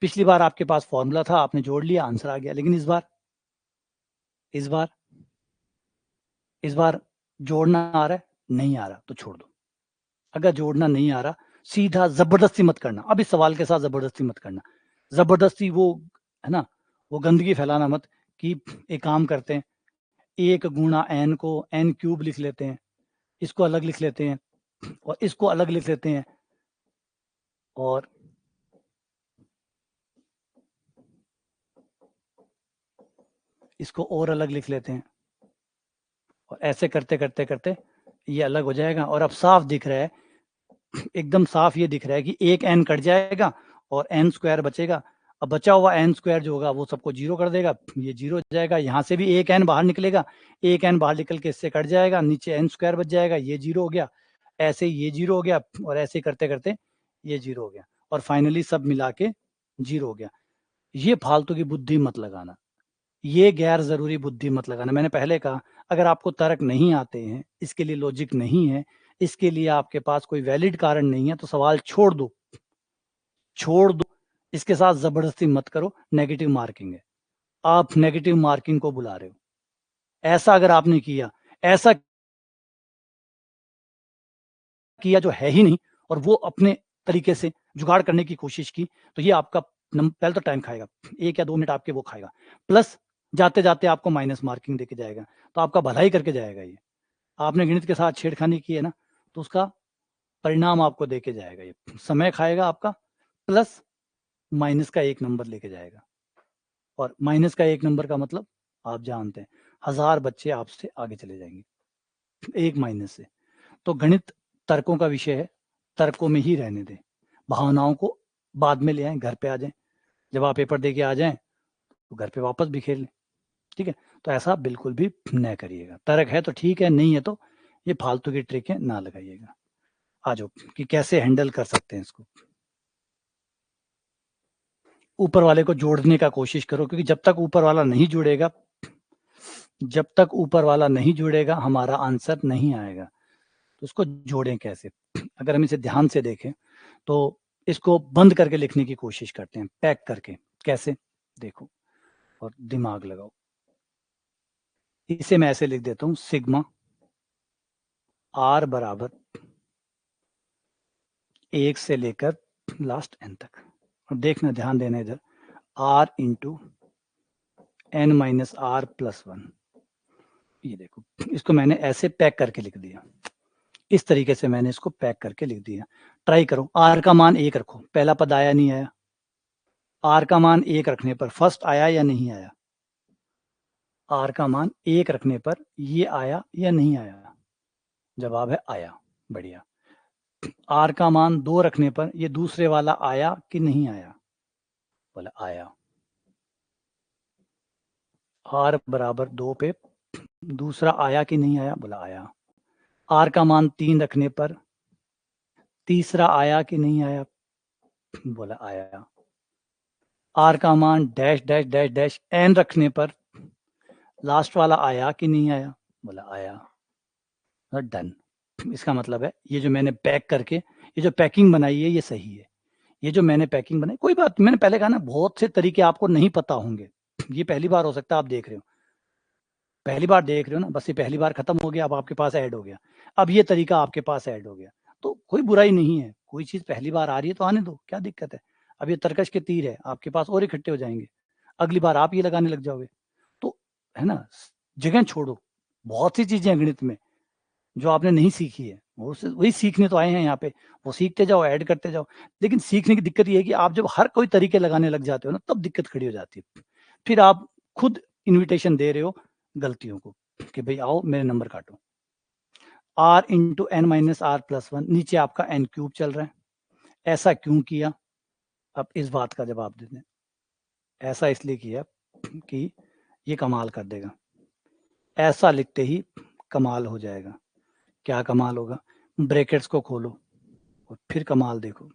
पिछली बार आपके पास फॉर्मूला था, आपने जोड़ लिया, आंसर आ गया। लेकिन इस बार जोड़ना आ रहा है, नहीं आ रहा तो छोड़ दो। अगर जोड़ना नहीं आ रहा, सीधा जबरदस्ती मत करना। अब इस सवाल के साथ जबरदस्ती मत करना, जबरदस्ती वो है ना, वो गंदगी फैलाना मत कि एक काम करते हैं, 1 गुणा n को n³ लिख लेते हैं, इसको अलग लिख लेते हैं और इसको अलग लिख लेते हैं और इसको और अलग लिख लेते हैं और ऐसे करते करते करते ये अलग हो जाएगा। और अब साफ दिख रहा है, एकदम साफ ये दिख रहा है कि एक n कट जाएगा और n² बचेगा। अब बचा हुआ n² जो होगा वो सबको 0 कर देगा, ये 0 हो जाएगा। यहाँ से भी एक n बाहर निकलेगा, एक n बाहर निकल के इससे कट जाएगा, नीचे n² बच जाएगा, ये 0 हो गया, ऐसे ये 0 हो गया और ऐसे करते करते ये 0 हो गया और फाइनली सब मिला के 0 हो गया। ये फालतू की बुद्धि मत लगाना, ये गैर ज़रूरी बुद्धि मत लगाना। मैंने पहले कहा, अगर आपको तर्क नहीं आते हैं, इसके लिए लॉजिक नहीं है, इसके लिए आपके पास कोई वैलिड कारण नहीं है, तो सवाल छोड़ दो, छोड़ दो। इसके साथ ज़बरदस्ती मत करो, नेगेटिव मार्किंग है। आप नेगेटिव मार्किंग को बुला रहे हो। ऐसा अगर आपने किया, ऐसा किया जो है ही नहीं और वो अपने तरीके से जुगाड़ करने की कोशिश की, तो ये आपका पहले तो टाइम खाएगा, 1 या 2 मिनट आपके वो खाएगा, प्लस जाते-जाते आपको माइनस मार्किंग देके जाएगा, तो आपका भला ही करके जाएगा ये। आपने गणित के साथ छेड़खानी की है ना, तो उसका परिणाम आपको देके जाएगा ये। समय खाएगा आपका, प्लस माइनस का 1 नंबर लेके जाएगा और माइनस का 1 नंबर का मतलब आप जानते हैं, 1000 बच्चे आपसे आगे चले जाएँगे, 1 माइनस से। तो गणित तर्कों का विषय है, तर्कों में ही रहने दें। भावनाओं को बाद में ले आएँ, घर पे आ जाएँ। जब आप पेपर दे के आ जाएँ, तो घर पे वापस बिखेर लें, ठीक है? तो ऐसा बिल्कुल भी न करिएगा। तर्क है तो ठीक है, नहीं है तो ये फालतू की ट्रिकें ना लगाइएगा। आ जाओ कि कैसे हैंडल कर सकते हैं इसको। ऊपर वाले को जोड़ने का कोशिश करो, क्योंकि जब तक ऊपर वाला नहीं जुड़ेगा, जब तक ऊपर वाला नहीं जुड़ेगा, हमारा आंसर नहीं आएगा। तो उसको जोड़ें कैसे? अगर हम इसे ध्यान से देखें, तो इसको बंद करके लिखने की कोशिश करते हैं, पैक करके। कैसे? देखो और दिमाग लगाओ। इसे मैं ऐसे लिख देता हूँ, सिग्मा r बराबर 1 से लेकर लास्ट n तक। और देखना, ध्यान देना इधर, r इंटू n-r+1। ये देखो, इसको मैंने ऐसे पैक करके लिख दिया, इस तरीके से मैंने इसको पैक करके लिख दिया। ट्राई करो, r का मान 1 रखो। पहला पद आया नहीं आया? r का मान 1 रखने पर फर्स्ट आया या नहीं आया? r का मान 1 रखने पर ये आया या नहीं आया? जवाब है आया। बढ़िया। r का मान 2 रखने पर ये दूसरे वाला आया कि नहीं आया? बोला आया। r बराबर 2 पे दूसरा आया कि नहीं आया? बोला आया। r का मान 3 रखने पर तीसरा आया कि नहीं आया? बोला आया। r का मान dash dash dash dash n रखने पर लास्ट वाला आया कि नहीं आया? बोला आया। डन। इसका मतलब है ये जो मैंने पैक करके, ये जो पैकिंग बनाई है ये सही है। ये जो मैंने पैकिंग बनाई, कोई बात, मैंने पहले कहा ना, बहुत से तरीके आपको नहीं पता होंगे। ये पहली बार हो सकता है आप देख रहे हो, पहली बार देख रहे हो ना, बस ये पहली बार खत्म हो गया, अब आपके पास ऐड हो गया, अब ये तरीका आपके पास ऐड हो गया, तो कोई बुराई नहीं है। कोई चीज पहली बार आ रही है तो आने दो, क्या दिक्कत है? अब ये तरकश के तीर है, आपके पास और इकट्ठे हो जाएंगे, अगली बार आप ये लगाने लग जाओगे। तो है ना, जगह छोड़ो। बहुत सी चीजें हैं गणित में जो आपने नहीं सीखी है, वो वही सीखने तो आए हैं यहाँ पे, वो सीखते जाओ, ऐड करते जाओ। लेकिन सीखने की दिक्कत ये है कि आप जब हर कोई तरीके लगाने लग जाते हो ना, तब दिक्कत खड़ी हो जाती है। फिर आप खुद इन्विटेशन दे रहे हो गलतियों को कि भाई आओ मेरे नंबर काटो। r इंटू n-r+1, नीचे आपका n³ चल रहा है, ऐसा क्यों किया? अब इस बात का जवाब दे दें। ऐसा इसलिए किया कि ये कमाल कर देगा, ऐसा लिखते ही कमाल हो जाएगा। क्या कमाल होगा? ब्रैकेट्स को खोलो और फिर कमाल देखो,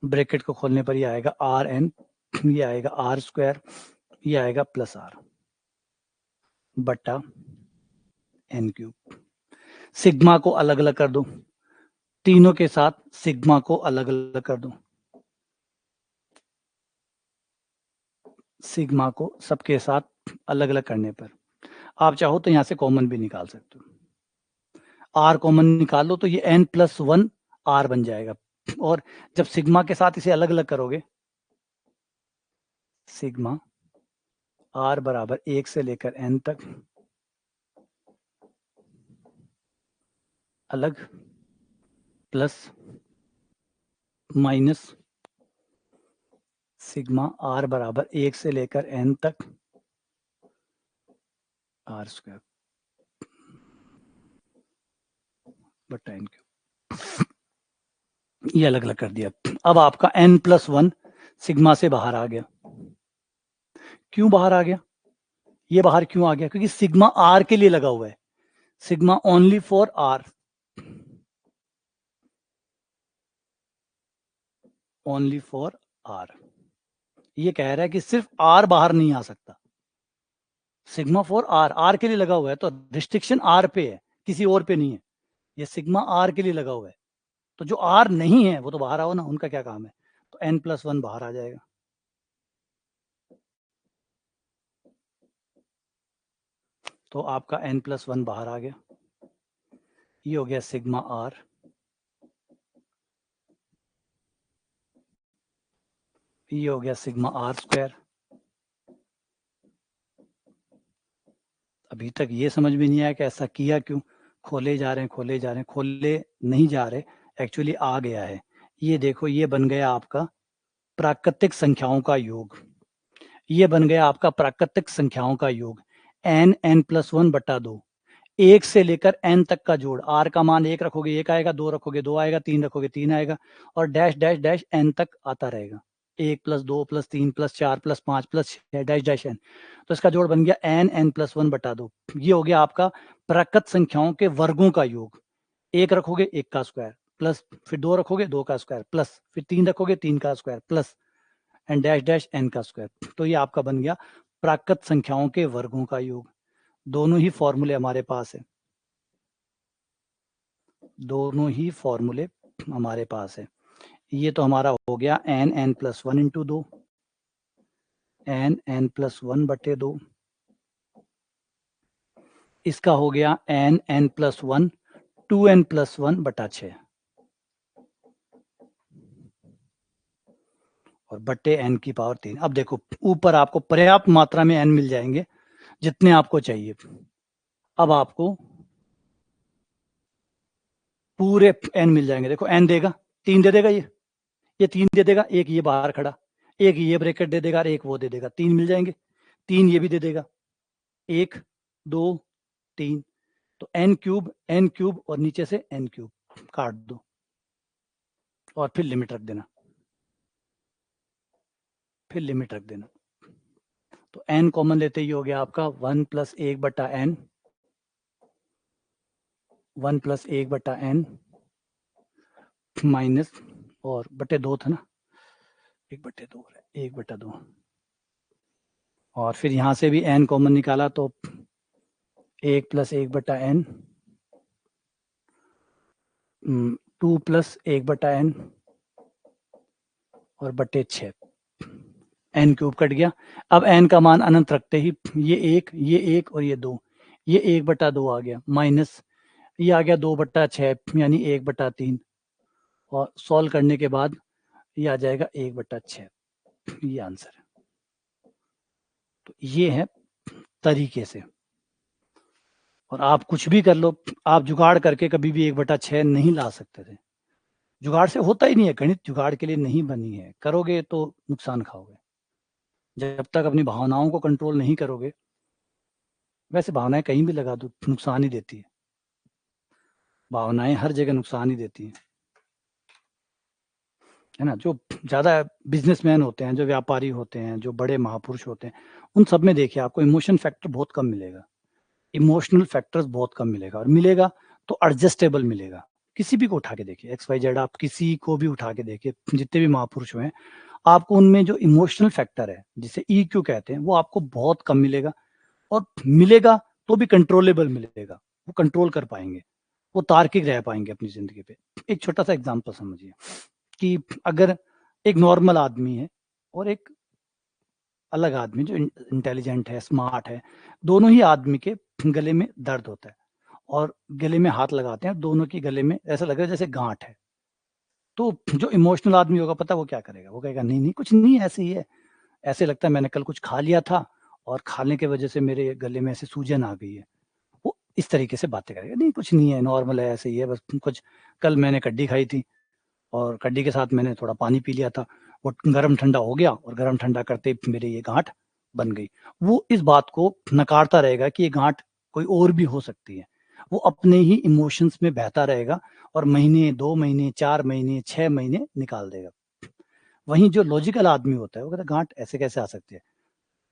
ब्रैकेट को खोलने पर ये आएगा आर एन, ये आएगा आर स्क्वायर, ये आएगा प्लस आर बटा एन क्यूब। सिग्मा को अलग अलग कर दो, तीनों के साथ सिग्मा को अलग अलग कर दो, सिग्मा को सबके साथ अलग अलग करने पर आप चाहो तो यहां से कॉमन भी निकाल सकते हो। आर कॉमन निकाल लो तो ये एन प्लस वन आर बन जाएगा, और जब सिग्मा के साथ इसे अलग अलग करोगे, सिग्मा आर बराबर 1 से लेकर एन तक अलग प्लस माइनस सिग्मा आर बराबर 1 से लेकर एन तक आर स्क्वायर बटा एन क्यूब। ये अलग अलग कर दिया। अब आपका एन प्लस वन सिग्मा से बाहर आ गया। क्यों बाहर आ गया? ये बाहर क्यों आ गया? क्योंकि सिग्मा आर के लिए लगा हुआ है, sigma only for R, only for R. ये कह रहा है कि सिर्फ आर बाहर नहीं आ सकता, सिग्मा फॉर आर, आर के लिए लगा हुआ है, तो रिस्ट्रिक्शन आर पे है, किसी और पे नहीं है। ये सिग्मा आर के लिए लगा हुआ है, तो जो आर नहीं है वो तो बाहर आओ ना, उनका क्या काम है। तो एन प्लस वन बाहर आ जाएगा। तो आपका एन प्लस वन बाहर आ गया। ये हो गया सिग्मा आर, ये हो गया सिग्मा आर स्क्वायर। अभी तक ये समझ में नहीं आया कि ऐसा किया क्यों, खोले जा रहे हैं खोले जा रहे हैं, खोले नहीं जा रहे, एक्चुअली आ गया है। ये देखो, ये बन गया आपका प्राकृतिक संख्याओं का योग, ये बन गया आपका प्राकृतिक संख्याओं का योग, एन एन प्लस वन बटा दो, एक से लेकर एन तक का जोड़, आर का मान एक रखोगे एक आएगा, दो रखोगे दो आएगा, तीन रखोगे तीन आएगा, और डैश डैश डैश एन तक आता रहेगा, एक प्लस दो प्लस तीन प्लस चार प्लस पांच प्लस छह डैश डैश एन। तो इसका जोड़ बन गया एन एन प्लस वन बटा दो। ये हो गया आपका प्राकृत संख्याओं के वर्गों का योग, एक रखोगे एक का स्क्वायर प्लस, फिर दो रखोगे दो का स्क्वायर प्लस, फिर तीन रखोगे तीन का square plus, and dash dash n का स्क्वायर। तो ये आपका बन गया प्राकृत संख्याओं के वर्गों का योग। दोनों ही फॉर्मूले हमारे पास है, दोनों ही फॉर्मूले हमारे पास है। ये तो हमारा हो गया n n plus one into दो, एन एन प्लस वन बटे दो, इसका हो गया n n plus one, two n plus one बटा छ, और बटे एन की पावर तीन। अब देखो ऊपर आपको पर्याप्त मात्रा में एन मिल जाएंगे, जितने आपको चाहिए। अब आपको पूरे एन मिल जाएंगे। देखो एन देगा, तीन दे देगा, ये तीन दे देगा, एक ये बाहर खड़ा, एक ये ब्रैकेट दे देगा, एक वो दे देगा, तीन मिल जाएंगे। तीन ये भी दे देगा, एक दो तीन, तो एन क्यूब और नीचे से एन क्यूब काट दो, और फिर लिमिट रख देना, फिर लिमिट रख देना। तो एन कॉमन लेते ही हो गया आपका वन प्लस एक बटा एन, वन प्लस एक बटा एन माइनस, और बटे दो था ना, एक बटे दो है, एक बटा दो, और फिर यहां से भी एन कॉमन निकाला तो एक प्लस एक बटा एन, टू प्लस एक बटा एन, और बटे छ, एन क्यूब कट गया। अब एन का मान अनंत रखते ही ये एक और ये दो, ये एक बटा दो आ गया, माइनस ये आ गया दो बटा छ, यानी एक बटा तीन, और सॉल्व करने के बाद ये आ जाएगा एक बटा छ। ये आंसर है। तो ये है तरीके से, और आप कुछ भी कर लो, आप जुगाड़ करके कभी भी एक बटा छ नहीं ला सकते थे, जुगाड़ से होता ही नहीं है, गणित जुगाड़ के लिए नहीं बनी है, करोगे तो नुकसान खाओगे। जब तक अपनी भावनाओं को कंट्रोल नहीं करोगे, वैसे भावनाएं कहीं भी लगा दो नुकसान ही देती है, भावनाएं हर जगह नुकसान ही देती है ना। जो ज्यादा बिजनेसमैन होते हैं, जो व्यापारी होते हैं, जो बड़े महापुरुष होते हैं, उन सब में देखिए आपको इमोशन फैक्टर बहुत कम मिलेगा, इमोशनल फैक्टर्स बहुत कम मिलेगा, और मिलेगा तो एडजस्टेबल मिलेगा। किसी भी को उठा के देखिए, XYZ आप किसी को भी उठा के देखिए, जितने भी महापुरुष हैं, आपको उनमें जो इमोशनल फैक्टर है, जिसे EQ कहते हैं, वो आपको बहुत कम मिलेगा, और मिलेगा तो भी कंट्रोलेबल मिलेगा, वो कंट्रोल कर पाएंगे, वो तार्किक रह पाएंगे अपनी जिंदगी पे। एक छोटा सा एग्जांपल समझिए कि अगर एक नॉर्मल आदमी है और एक अलग आदमी जो इंटेलिजेंट है, स्मार्ट है, दोनों ही आदमी के गले में दर्द होता है, और गले में हाथ लगाते हैं, दोनों के गले में ऐसा लग रहा है जैसे गांठ है। तो जो इमोशनल आदमी होगा, पता वो क्या करेगा, वो कहेगा नहीं नहीं कुछ नहीं, ऐसे ही है, ऐसे लगता है मैंने कल कुछ खा लिया था और खाने की वजह से मेरे गले में ऐसे सूजन आ गई है। वो इस तरीके से बातें करेगा, नहीं कुछ नहीं है, नॉर्मल है, ऐसे ही है, बस कुछ कल मैंने कड्डी खाई थी और कड्डी के साथ मैंने थोड़ा पानी पी लिया था, वो गरम ठंडा हो गया और गरम ठंडा करते ही मेरे ये गांठ बन गई। वो इस बात को नकारता रहेगा कि ये गांठ कोई और भी हो सकती है, वो अपने ही इमोशंस में बहता रहेगा और महीने, 2 महीने, 4 महीने, 6 महीने निकाल देगा। वहीं जो लॉजिकल आदमी होता है, वो कहता है गांठ ऐसे कैसे आ सकती है,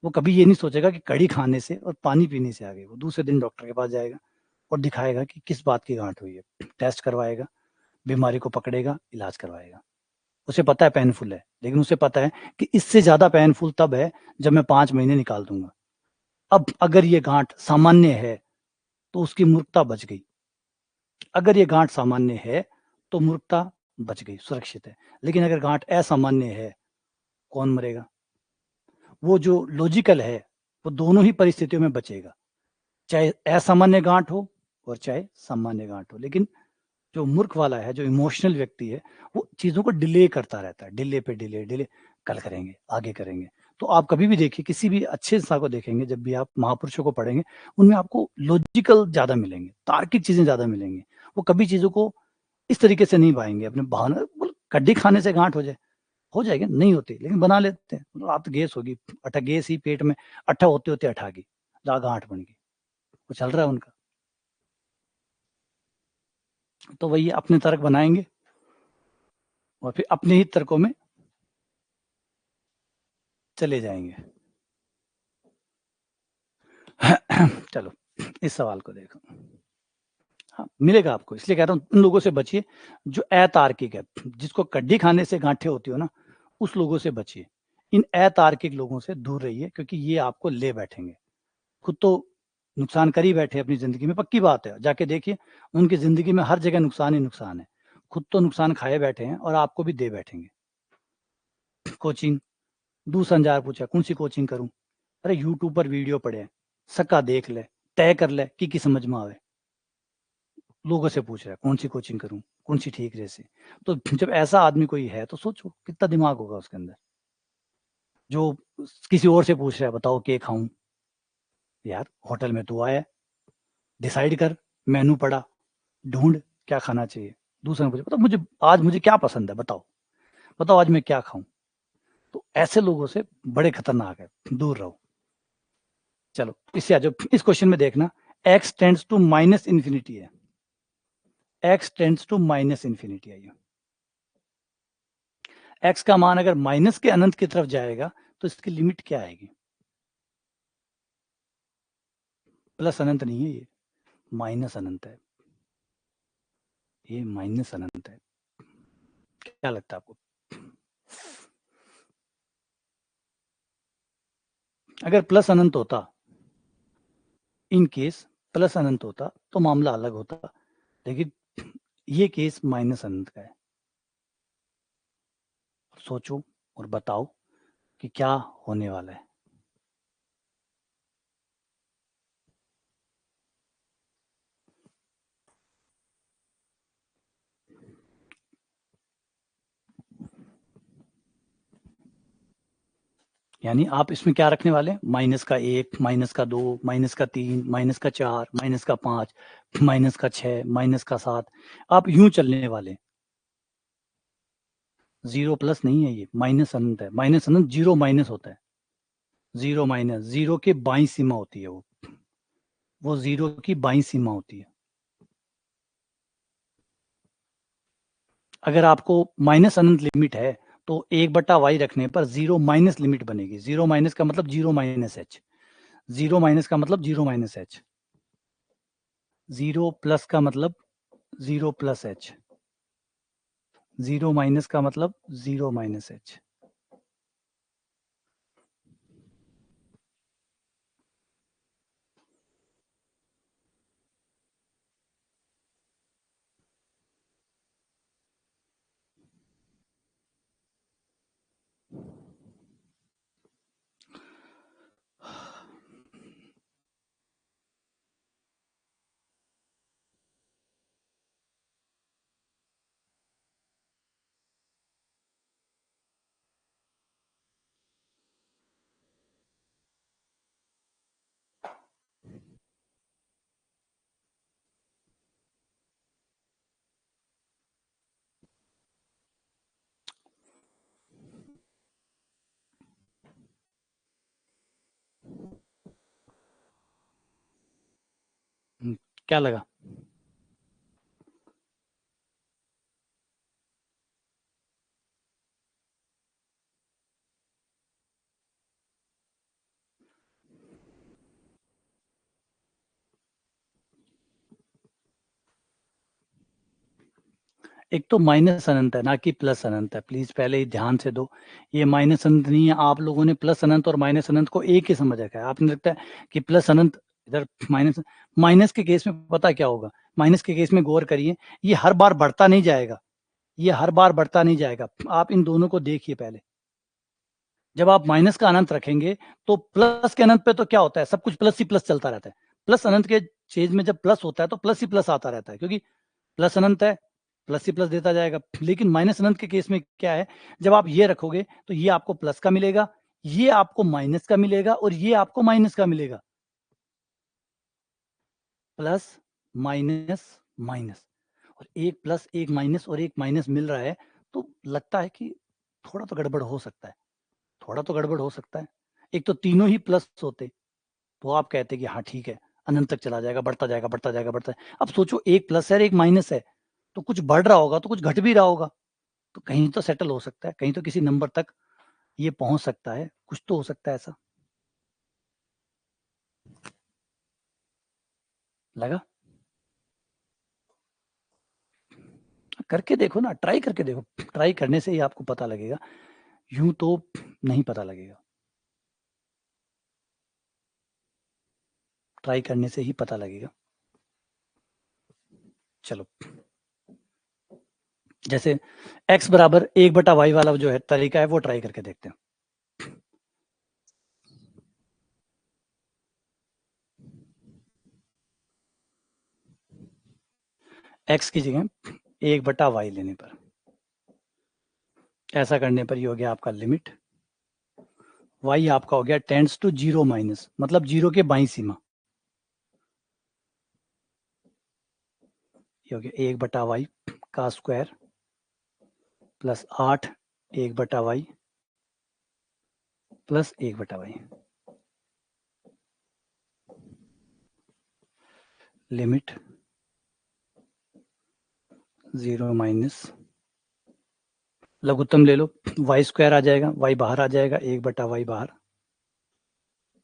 वो कभी ये नहीं सोचेगा कि कड़ी खाने से और पानी पीने से आ गई। वो दूसरे दिन डॉक्टर के पास जाएगा और दिखाएगा कि किस बात की गांठ हुई है, टेस्ट करवाएगा, बीमारी को पकड़ेगा, इलाज करवाएगा। उसे पता है पेनफुल है, लेकिन उसे पता है कि इससे ज्यादा पेनफुल तब है जब मैं 5 महीने निकाल दूंगा। अब अगर ये गांठ सामान्य है तो उसकी मूर्खता बच गई, अगर ये गांठ सामान्य है तो मूर्खता बच गई, सुरक्षित है। लेकिन अगर गांठ असामान्य है, कौन मरेगा? वो जो लॉजिकल है, वो दोनों ही परिस्थितियों में बचेगा, चाहे असामान्य गांठ हो और चाहे सामान्य गांठ हो। लेकिन जो मूर्ख वाला है, जो इमोशनल व्यक्ति है, वो चीजों को डिले करता रहता है, डिले पे डिले, डिले, कल करेंगे, आगे करेंगे। तो आप कभी भी देखिए, किसी भी अच्छे इंसान को देखेंगे, जब भी आप महापुरुषों को पढ़ेंगे, उनमें आपको लॉजिकल ज्यादा मिलेंगे, तार्किक चीजें ज्यादा मिलेंगी। वो कभी चीजों को इस तरीके से नहीं पाएंगे, अपने भावना, कड्डी खाने से गांठ हो जाएगी, नहीं होती, लेकिन बना लेते हैं, मतलब आप तो गैस होगी, अठा गैस ही पेट में, अठा होते होते अठा गई, गांठ बन गई, वो चल रहा है उनका। तो वही अपने तर्क बनाएंगे और फिर अपने ही तर्कों में चले जाएंगे। चलो इस सवाल को देखो। हाँ, मिलेगा आपको, इसलिए कह रहा हूँ उन लोगों से बचिए जो अतार्किक है, जिसको कड्डी खाने से गांठें होती हो ना, उस लोगों से बचिए। इन अतार्किक लोगों से दूर रहिए, क्योंकि ये आपको ले बैठेंगे, खुद तो नुकसान कर ही बैठे अपनी जिंदगी में, पक्की बात है, जाके देखिए उनकी जिंदगी में हर जगह नुकसान ही नुकसान है, खुद तो नुकसान खाए बैठे हैं और आपको भी दे बैठेंगे। कोचिंग, दूसरा हजार पूछा कौन सी कोचिंग करूं, अरे यूट्यूब पर वीडियो पड़े हैं, सक्का देख ले, तय कर ले कि समझ में आवे। लोगों से पूछ रहा है कौन सी कोचिंग करूं, कौन सी ठीक रहे से। तो जब ऐसा आदमी कोई है तो सोचो कितना दिमाग होगा उसके अंदर, जो किसी और से पूछ रहा है बताओ क्या खाऊं, यार होटल में तू आया, डिसाइड कर, मेनू पढ़ा, ढूंढ क्या खाना चाहिए। दूसरा ने पूछा बताओ मुझे आज मुझे क्या पसंद है, बताओ बताओ आज मैं क्या खाऊं। तो ऐसे लोगों से बड़े खतरनाक है, दूर रहो। चलो इससे आ जाओ, इस क्वेश्चन में देखना, x tends to minus infinity है, x tends to minus infinity है। x का मान अगर माइनस के अनंत की तरफ जाएगा तो इसकी लिमिट क्या आएगी? प्लस अनंत नहीं है, ये माइनस अनंत है, ये माइनस अनंत है। क्या लगता है आपको? अगर प्लस अनंत होता, इन केस प्लस अनंत होता तो मामला अलग होता, लेकिन ये केस माइनस अनंत का है। सोचो और बताओ कि क्या होने वाला है। यानी आप इसमें क्या रखने वाले हैं? माइनस का 1, माइनस का 2, माइनस का 3, माइनस का 4, माइनस का 5, माइनस का 6, माइनस का 7, आप यूं चलने वाले। जीरो प्लस नहीं है, ये माइनस अनंत है, माइनस अनंत जीरो माइनस होता है, जीरो माइनस, जीरो के बाईं सीमा होती है वो जीरो की बाईं सीमा होती है। अगर आपको माइनस अनंत लिमिट है तो 1/y रखने पर जीरो माइनस लिमिट बनेगी, जीरो माइनस का मतलब zero minus H, zero minus का मतलब zero minus H, zero plus का मतलब 0 प्लस एच, 0 माइनस का मतलब 0 माइनस एच। क्या लगा? एक तो माइनस अनंत है ना कि प्लस अनंत है, प्लीज पहले ही ध्यान से दो। ये माइनस अनंत नहीं है, आप लोगों ने प्लस अनंत और माइनस अनंत को एक ही समझ रखा है। आपने लगता है कि प्लस अनंत इधर माइनस, माइनस के केस में पता क्या होगा, माइनस के केस में गौर करिए, ये हर बार बढ़ता नहीं जाएगा, ये हर बार बढ़ता नहीं जाएगा। आप इन दोनों को देखिए पहले, जब आप माइनस का अनंत रखेंगे तो प्लस के अनंत पे तो क्या होता है, सब कुछ प्लस ही प्लस चलता रहता है। प्लस अनंत के चीज में जब प्लस होता है तो प्लस ही प्लस आता रहता है, क्योंकि प्लस अनंत है, प्लस ही प्लस देता जाएगा। लेकिन माइनस अनंत के केस में क्या है, जब आप ये रखोगे तो ये आपको प्लस का मिलेगा, ये आपको माइनस का मिलेगा और ये आपको माइनस का मिलेगा। प्लस माइनस माइनस, और एक प्लस एक माइनस और एक माइनस मिल रहा है, तो लगता है कि थोड़ा तो गड़बड़ हो सकता है, थोड़ा तो गड़बड़ हो सकता है। एक तो तीनों ही प्लस होते तो आप कहते कि हाँ ठीक है, अनंत तक चला जाएगा, बढ़ता जाएगा बढ़ता जाएगा बढ़ता जाएगा। अब सोचो एक प्लस है और एक माइनस है, तो कुछ बढ़ रहा होगा तो कुछ घट भी रहा होगा, तो कहीं तो सेटल हो सकता है, कहीं तो किसी नंबर तक ये पहुंच सकता है, कुछ तो हो सकता है ऐसा। लगा? करके देखो ना, ट्राई करके देखो, ट्राई करने से ही आपको पता लगेगा, यूं तो नहीं पता लगेगा, ट्राई करने से ही पता लगेगा। चलो, जैसे x बराबर 1/y वाला जो है तरीका है वो ट्राई करके देखते हैं। x की जगह 1/y लेने पर, ऐसा करने पर ये हो गया आपका लिमिट, y आपका हो गया टेंड्स टू 0 माइनस, मतलब 0 के बाई सीमा, ये हो गया 1/y का square plus 8 1/y plus 1/y, limit 0 minus, लघुत्तम ले लो, वाई स्क्वायर आ जाएगा, वाई बाहर आ जाएगा, 1/y बाहर,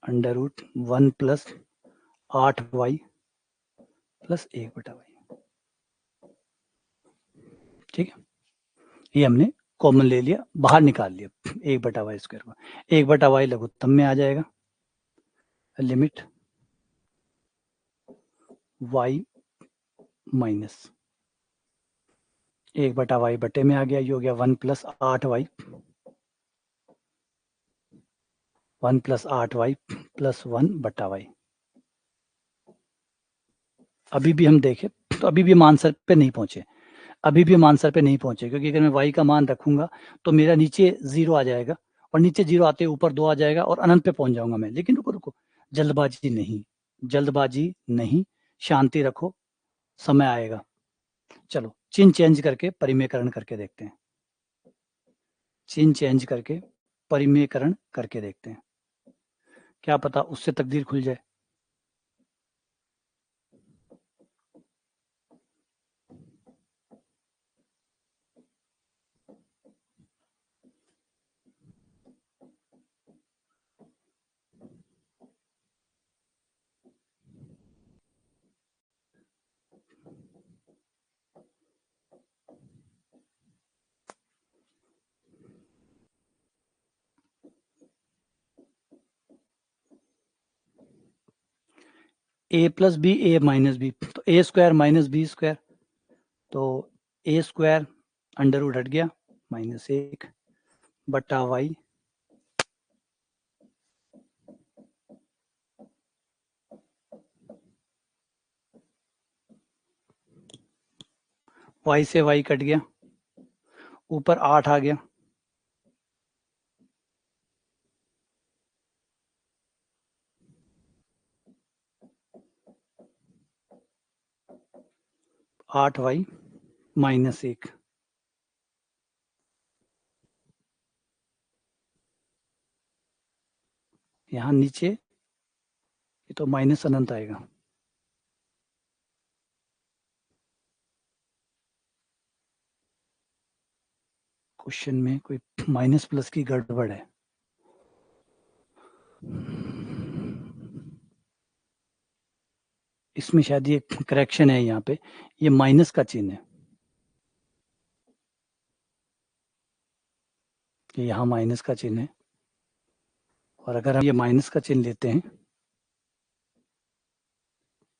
under root 1 plus 8y plus 1/y। ठीक है, ये हमने कॉमन ले लिया, बाहर निकाल लिया 1/y स्क्वायर को, 1/y लघुत्तम में आ जाएगा, लिमिट y माइनस 1/y बटे में आ गया, ये हो गया 1 plus 8y, 1 plus 8y plus 1/y। अभी भी हम देखें तो अभी भी हम आंसर पे नहीं पहुंचे, अभी भी हम आंसर पे नहीं पहुंचे, क्योंकि अगर मैं y का मान रखूंगा तो मेरा नीचे 0 आ जाएगा, और नीचे 0 आते ऊपर 2 आ जाएगा और अनंत पे पहुंच जाऊंगा मैं। लेकिन रुको रुको, जल्दबाजी नहीं, जल्दबाजी नहीं, शांति रखो, समय आएगा। चलो चिन्ह चेंज करके परिमेयकरण करके देखते हैं, चिन्ह चेंज करके परिमेयकरण करके देखते हैं, क्या पता उससे तकदीर खुल जाए। ए प्लस बी ए माइनस बी, तो ए स्क्वायर माइनस बी स्क्वायर, तो ए स्क्वायर अंडर रूट हट गया -1 बटा वाई वाई से वाई कट गया, ऊपर 8 आ गया, -8y -1, यहाँ नीचे ये तो माइनस अनंत आएगा, क्वेश्चन में कोई माइनस प्लस की गड़बड़ है। इसमें शायद ये करेक्शन है, यहाँ पे ये माइनस का चिन्ह है, कि यहाँ माइनस का चिन्ह है, और अगर हम ये माइनस का चिन्ह लेते हैं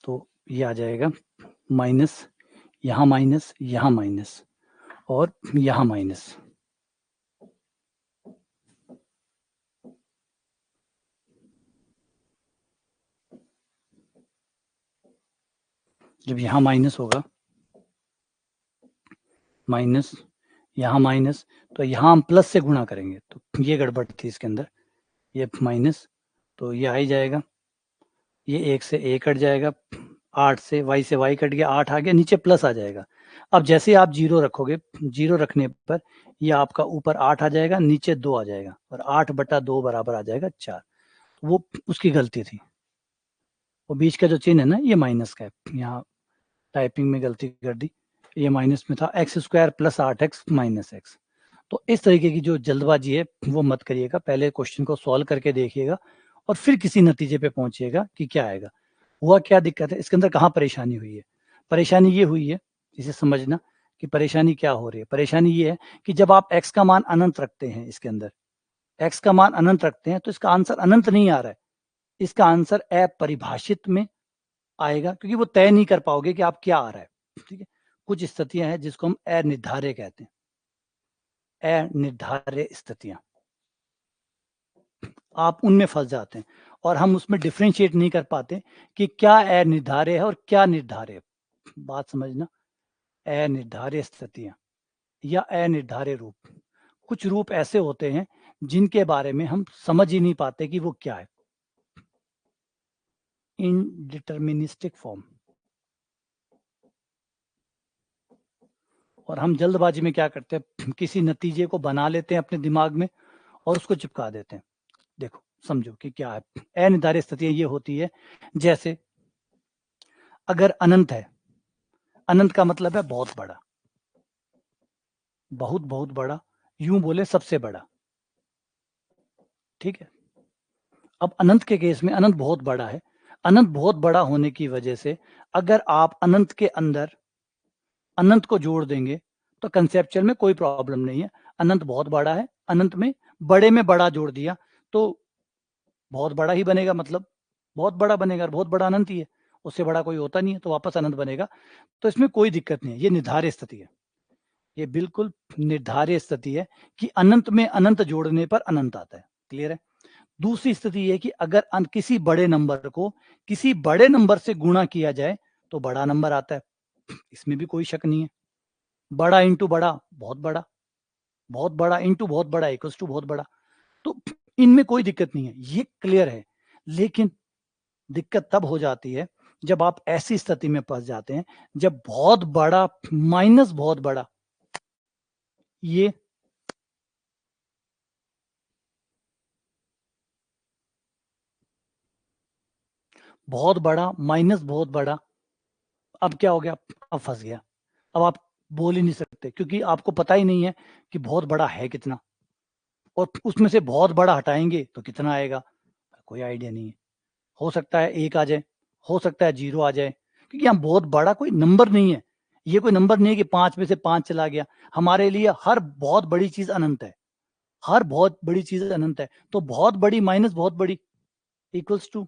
तो ये आ जाएगा माइनस, यहाँ माइनस, यहाँ माइनस और यहाँ माइनस। जब यहाँ माइनस होगा, माइनस, यहाँ माइनस, तो यहाँ हम प्लस से गुणा करेंगे, तो ये गड़बड़ थी इसके अंदर, ये माइनस, तो ये आ ही जाएगा, ये 1 से a कट जाएगा, 8 से y कट गया, 8 आ गया, नीचे प्लस आ जाएगा। अब जैसे आप 0 रखोगे, 0 रखने पर ये आपका ऊपर 8 आ जाएगा, नीचे 2 आ जाएगा, और 8 बटा 2 बराबर आ जाएगा 4। वो उसकी गलती थी, वो बीच का जो चिन्ह है ना, ये माइनस का है, यहाँ टाइपिंग में गलती कर दी, ये माइनस में था, x square plus 8x minus x। तो इस तरीके की जो जल्दबाजी है वो मत करिएगा, पहले क्वेश्चन को सॉल्व करके देखिएगा और फिर किसी नतीजे पे पहुंचिएगा कि क्या आएगा, हुआ क्या दिक्कत है, इसके अंदर कहाँ परेशानी हुई है। परेशानी ये हुई है, इसे समझना कि परेशानी क्या हो रही है। परेशानी ये है कि जब आप x का मान अनंत रखते हैं, इसके अंदर x का मान अनंत रखते हैं, तो इसका आंसर अनंत नहीं आ रहा है, इसका आंसर अपरिभाषित में आएगा, क्योंकि वो तय नहीं कर पाओगे कि आप क्या आ रहा है। ठीक है, कुछ स्थितियां हैं जिसको हम अनिर्धार्य कहते हैं, अनिर्धार्य स्थितियां, आप उनमें फंस जाते हैं और हम उसमें डिफ्रेंशिएट नहीं कर पाते कि क्या अनिर्धार्य है और क्या निर्धार्य है। बात समझना, अनिर्धार्य स्थितियां या अनिर्धार्य रूप, कुछ रूप ऐसे होते हैं जिनके बारे में हम समझ ही नहीं पाते कि वो क्या है। इनडिटर्मिनिस्टिक फॉर्म, और हम जल्दबाजी में क्या करते हैं, किसी नतीजे को बना लेते हैं अपने दिमाग में और उसको चिपका देते हैं। देखो समझो कि क्या है। अनिर्धारित स्थितियां ये होती है, जैसे अगर अनंत है, अनंत का मतलब है बहुत बड़ा, बहुत बहुत बड़ा, यूं बोले सबसे बड़ा। ठीक है, अब अनंत के केस में अनंत बहुत बड़ा है, अनंत बहुत बड़ा होने की वजह से अगर आप अनंत के अंदर अनंत को जोड़ देंगे तो कंसेप्चुअल में कोई प्रॉब्लम नहीं है। अनंत बहुत बड़ा है, अनंत में बड़े में बड़ा जोड़ दिया तो बहुत बड़ा ही बनेगा, मतलब बहुत बड़ा बनेगा, बहुत बड़ा अनंत ही है, उससे बड़ा कोई होता नहीं है, तो वापस अनंत बनेगा। तो इसमें कोई दिक्कत नहीं है, ये निर्धारित स्थिति है, ये बिल्कुल निर्धारित स्थिति है कि अनंत में अनंत जोड़ने पर अनंत आता है। क्लियर है। दूसरी स्थिति ये कि अगर किसी बड़े नंबर को किसी बड़े नंबर से गुणा किया जाए तो बड़ा नंबर आता है, इसमें भी कोई शक नहीं है। बड़ा इंटू बड़ा बहुत बड़ा, बहुत बड़ा इंटू बहुत बड़ा इक्वल्स टू बहुत बड़ा, तो इनमें कोई दिक्कत नहीं है, ये क्लियर है। लेकिन दिक्कत तब हो जाती है जब आप ऐसी स्थिति में फंस जाते हैं जब बहुत बड़ा माइनस बहुत बड़ा, ये बहुत बड़ा माइनस बहुत बड़ा, अब क्या हो गया, अब फंस गया। अब आप बोल ही नहीं सकते क्योंकि आपको पता ही नहीं है कि बहुत बड़ा है कितना, और उसमें से बहुत बड़ा हटाएंगे तो कितना आएगा, कोई आइडिया नहीं है। हो सकता है 1 आ जाए, हो सकता है 0 आ जाए, क्योंकि हम बहुत बड़ा कोई नंबर नहीं है, ये कोई नंबर नहीं है कि 5 में से 5 चला गया। हमारे लिए हर बहुत बड़ी चीज अनंत है, हर बहुत बड़ी चीज अनंत है, तो बहुत बड़ी माइनस बहुत बड़ी इक्वल्स टू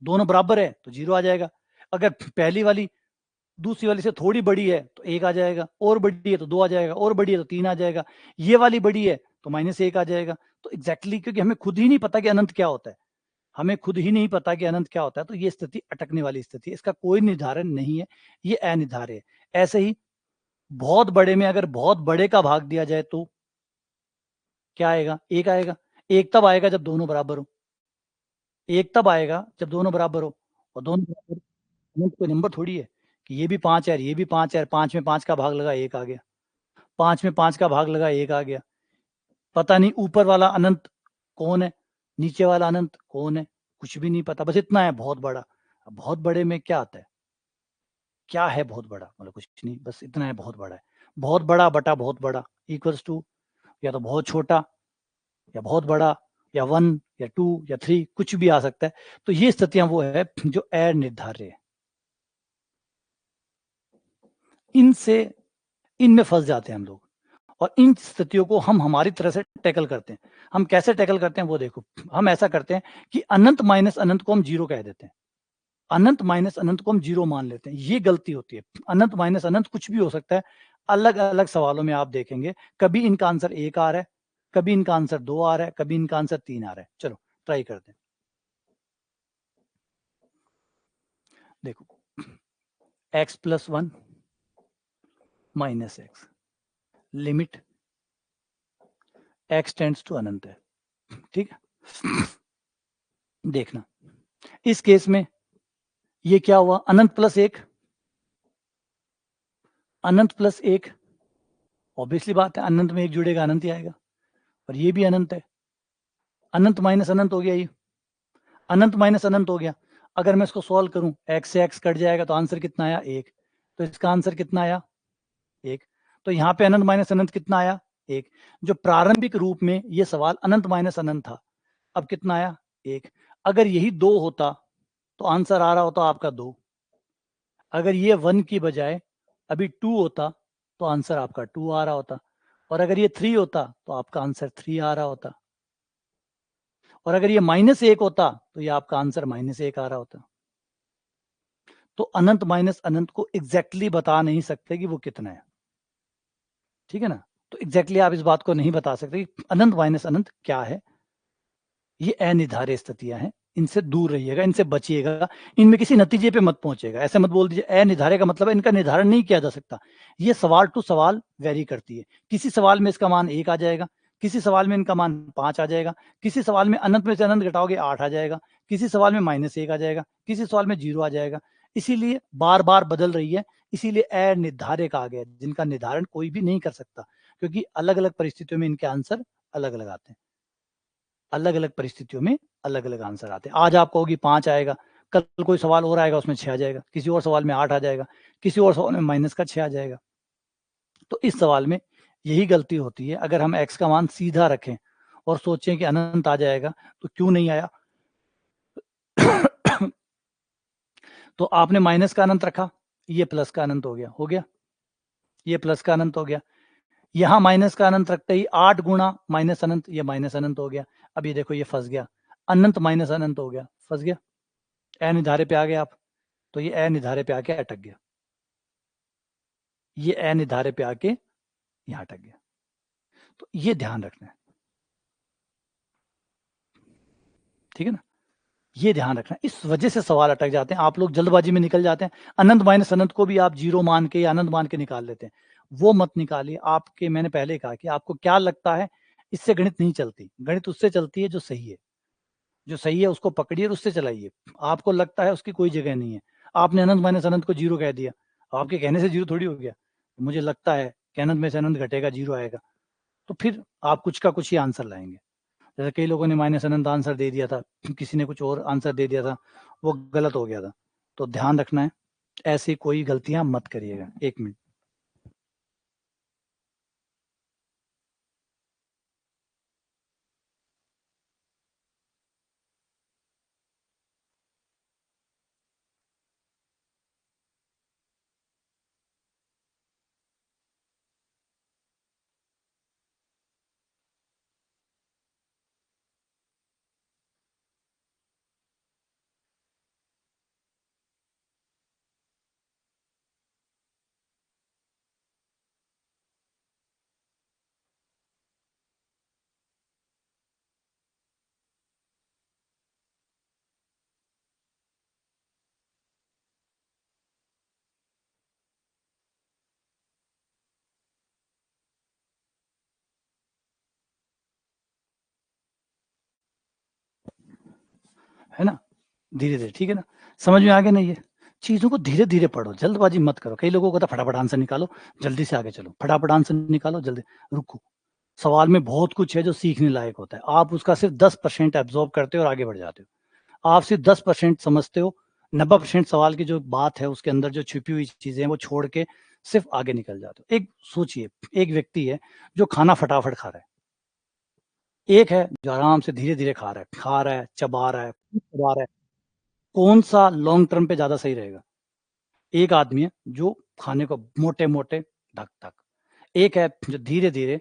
दोनों बराबर है तो 0 आ जाएगा। अगर पहली वाली दूसरी वाली से थोड़ी बड़ी है तो 1 आ जाएगा, और बड़ी है तो 2 आ जाएगा, और बड़ी है तो 3 आ जाएगा, ये वाली बड़ी है तो -1 आ जाएगा। तो एग्जैक्टली क्योंकि हमें खुद ही नहीं पता कि अनंत क्या होता है, हमें खुद ही नहीं पता कि अनंत क्या होता है, तो ये स्थिति अटकने वाली स्थिति है, इसका कोई निर्धारण नहीं है, ये अनिर्धार्य है। ऐसे ही बहुत बड़े में अगर बहुत बड़े का भाग दिया जाए तो क्या आएगा? 1 आएगा। 1 तब आएगा जब दोनों बराबर हो, 1 तब आएगा जब दोनों बराबर हो, और दोनों बराबर अनंत कोई नंबर थोड़ी है कि ये भी 5 है और ये भी 5 है, 5 में 5 का भाग लगा 1 आ गया, 5 में 5 का भाग लगा 1 आ गया। पता नहीं ऊपर वाला अनंत कौन है, नीचे वाला अनंत कौन है, कुछ भी नहीं पता, बस इतना है बहुत बड़ा। अब बहुत बड़े में क्या आता है, क्या है बहुत बड़ा, मतलब कुछ नहीं, बस इतना है बहुत बड़ा है। बहुत बड़ा बटा बहुत बड़ा इक्वल्स टू या तो बहुत छोटा या बहुत बड़ा या 1 या 2 या 3 कुछ भी आ सकता है। तो ये स्थितियां वो है जो अनिर्धार्य है, इनसे इनमें फंस जाते हैं हम लोग, और इन स्थितियों को हम हमारी तरह से टैकल करते हैं। हम कैसे टैकल करते हैं वो देखो, हम ऐसा करते हैं कि अनंत माइनस अनंत को हम 0 कह देते हैं, अनंत माइनस अनंत को हम 0 मान लेते हैं, ये गलती होती है। अनंत माइनस अनंत कुछ भी हो सकता है, अलग अलग सवालों में आप देखेंगे कभी इनका आंसर 1 आ रहा है, कभी इनका आंसर 2 आ रहा है, कभी इनका आंसर 3 आ रहा है। चलो ट्राई करते हैं। देखो x+1 -x limit x tends to अनंत है, ठीक है। देखना इस केस में ये क्या हुआ, अनंत प्लस 1, अनंत प्लस 1, ऑब्वियसली बात है अनंत में 1 जुड़ेगा अनंत ही आएगा, और ये भी अनंत है, अनंत माइनस अनंत हो गया, ये अनंत माइनस अनंत हो गया। अगर मैं इसको सॉल्व करूं, x से x कट जाएगा तो आंसर कितना आया 1, तो इसका आंसर कितना आया 1। तो यहाँ पे अनंत माइनस अनंत कितना आया 1। जो प्रारंभिक रूप में ये सवाल अनंत माइनस अनंत था, अब कितना आया 1। अगर यही 2 होता तो आंसर आ रहा होता आपका 2। अगर ये 1 की बजाय अभी 2 होता तो आंसर आपका 2 आ रहा होता, और अगर ये 3 होता तो आपका आंसर 3 आ रहा होता, और अगर ये -1 होता तो ये आपका आंसर -1 आ रहा होता। तो अनंत माइनस अनंत को एग्जैक्टली बता नहीं सकते कि वो कितना है, ठीक है ना। तो एग्जैक्टली आप इस बात को नहीं बता सकते कि अनंत माइनस अनंत क्या है। ये अनिर्धार्य स्थितियां हैं, इनसे दूर रहिएगा, इनसे बचिएगा, इनमें किसी नतीजे पे मत पहुंचेगा। ऐसे मत बोल दीजिए अनिर्धार्य का मतलब है इनका निर्धारण नहीं किया जा सकता। ये सवाल टू सवाल वेरी करती है, किसी सवाल में इसका मान 1 आ जाएगा, किसी सवाल में इनका मान 5 आ जाएगा, किसी सवाल में अनंत में से अनंत घटाओगे 8 आ जाएगा, किसी सवाल में -1 आ जाएगा, किसी सवाल में 0 आ जाएगा। इसीलिए बार बार बदल रही है, इसीलिए अनिर्धार्य कहा गया, जिनका निर्धारण कोई भी नहीं कर सकता, क्योंकि अलग अलग परिस्थितियों में इनके आंसर अलग अलग आते हैं, अलग अलग परिस्थितियों में अलग अलग आंसर आते हैं। आज आप कहोगे 5 आएगा, कल कोई सवाल और आएगा उसमें 6 आ जाएगा, किसी और सवाल में 8 आ जाएगा, किसी और सवाल में माइनस का 6 आ जाएगा। तो इस सवाल में यही गलती होती है, अगर हम x का मान सीधा रखें और सोचें कि अनंत आ जाएगा तो क्यों नहीं आया। तो आपने माइनस का अनंत रखा, ये प्लस का अनंत हो गया, ये प्लस का अनंत हो गया। यहां माइनस का अनंत रखते ही 8 गुणा माइनस अनंत, ये माइनस अनंत हो गया। अब ये देखो ये फंस गया, अनंत माइनस अनंत हो गया, फंस गया, अनिर्धार्य पे आ गए आप, तो ये अनिर्धार्य पे आके अटक गया, ये अनिर्धार्य पे आके यहां अटक गया। तो ये ध्यान रखना है, ठीक है ना, ये ध्यान रखना। इस वजह से सवाल अटक जाते हैं, आप लोग जल्दबाजी में निकल जाते हैं, अनंत माइनस अनंत को भी आप 0 मान के या अनंत मान के निकाल लेते हैं। वो मत निकालिए, आपके मैंने पहले कहा कि आपको क्या लगता है, इससे गणित नहीं चलती, गणित उससे चलती है जो सही है, जो सही है उसको पकड़िए और उससे चलाइए। आपको लगता है उसकी कोई जगह नहीं है, आपने अनंत माइनस अनंत को 0 कह दिया, आपके कहने से 0 थोड़ी हो गया। मुझे लगता है कि अनंत में से अनंत घटेगा 0 आएगा, तो फिर आप कुछ का कुछ ही आंसर लाएंगे। जैसे कई लोगों ने माइनस अनंत आंसर दे दिया था, किसी ने कुछ और आंसर दे दिया था, वो गलत हो गया था। तो ध्यान रखना है, ऐसी कोई गलतियां मत करिएगा। 1 मिनट। है ना? धीरे-धीरे, ठीक है ना? समझ में आ गया ना ये? चीज़ों को धीरे-धीरे पढ़ो, जल्दबाजी मत करो। कई लोगों को होता है फटाफट आंसर निकालो, जल्दी से आगे चलो, फटाफट आंसर निकालो, जल्दी रुको। सवाल में बहुत कुछ है जो सीखने लायक होता है। आप उसका सिर्फ़ 10% एब्ज़ॉर्ब करते हो और आगे बढ़ जाते हो। आप सिर्फ़ 10% समझते हो, 90% सवाल की जो बात है उसके अंदर जो छिपी हुई चीज़ें हैं वो छोड़ के सिर्फ़ आगे निकल जाते हो। एक सोचिए, एक व्यक्ति है जो खाना फटाफट खा रहा है। एक है जो आराम से धीरे-धीरे खा रहा है, चबा रहा है, चबा रहा है। कौन-सा लॉन्ग टर्म पे ज़्यादा सही रहेगा? एक आदमी है जो खाने को मोटे-मोटे धक-धक, एक है जो धीरे-धीरे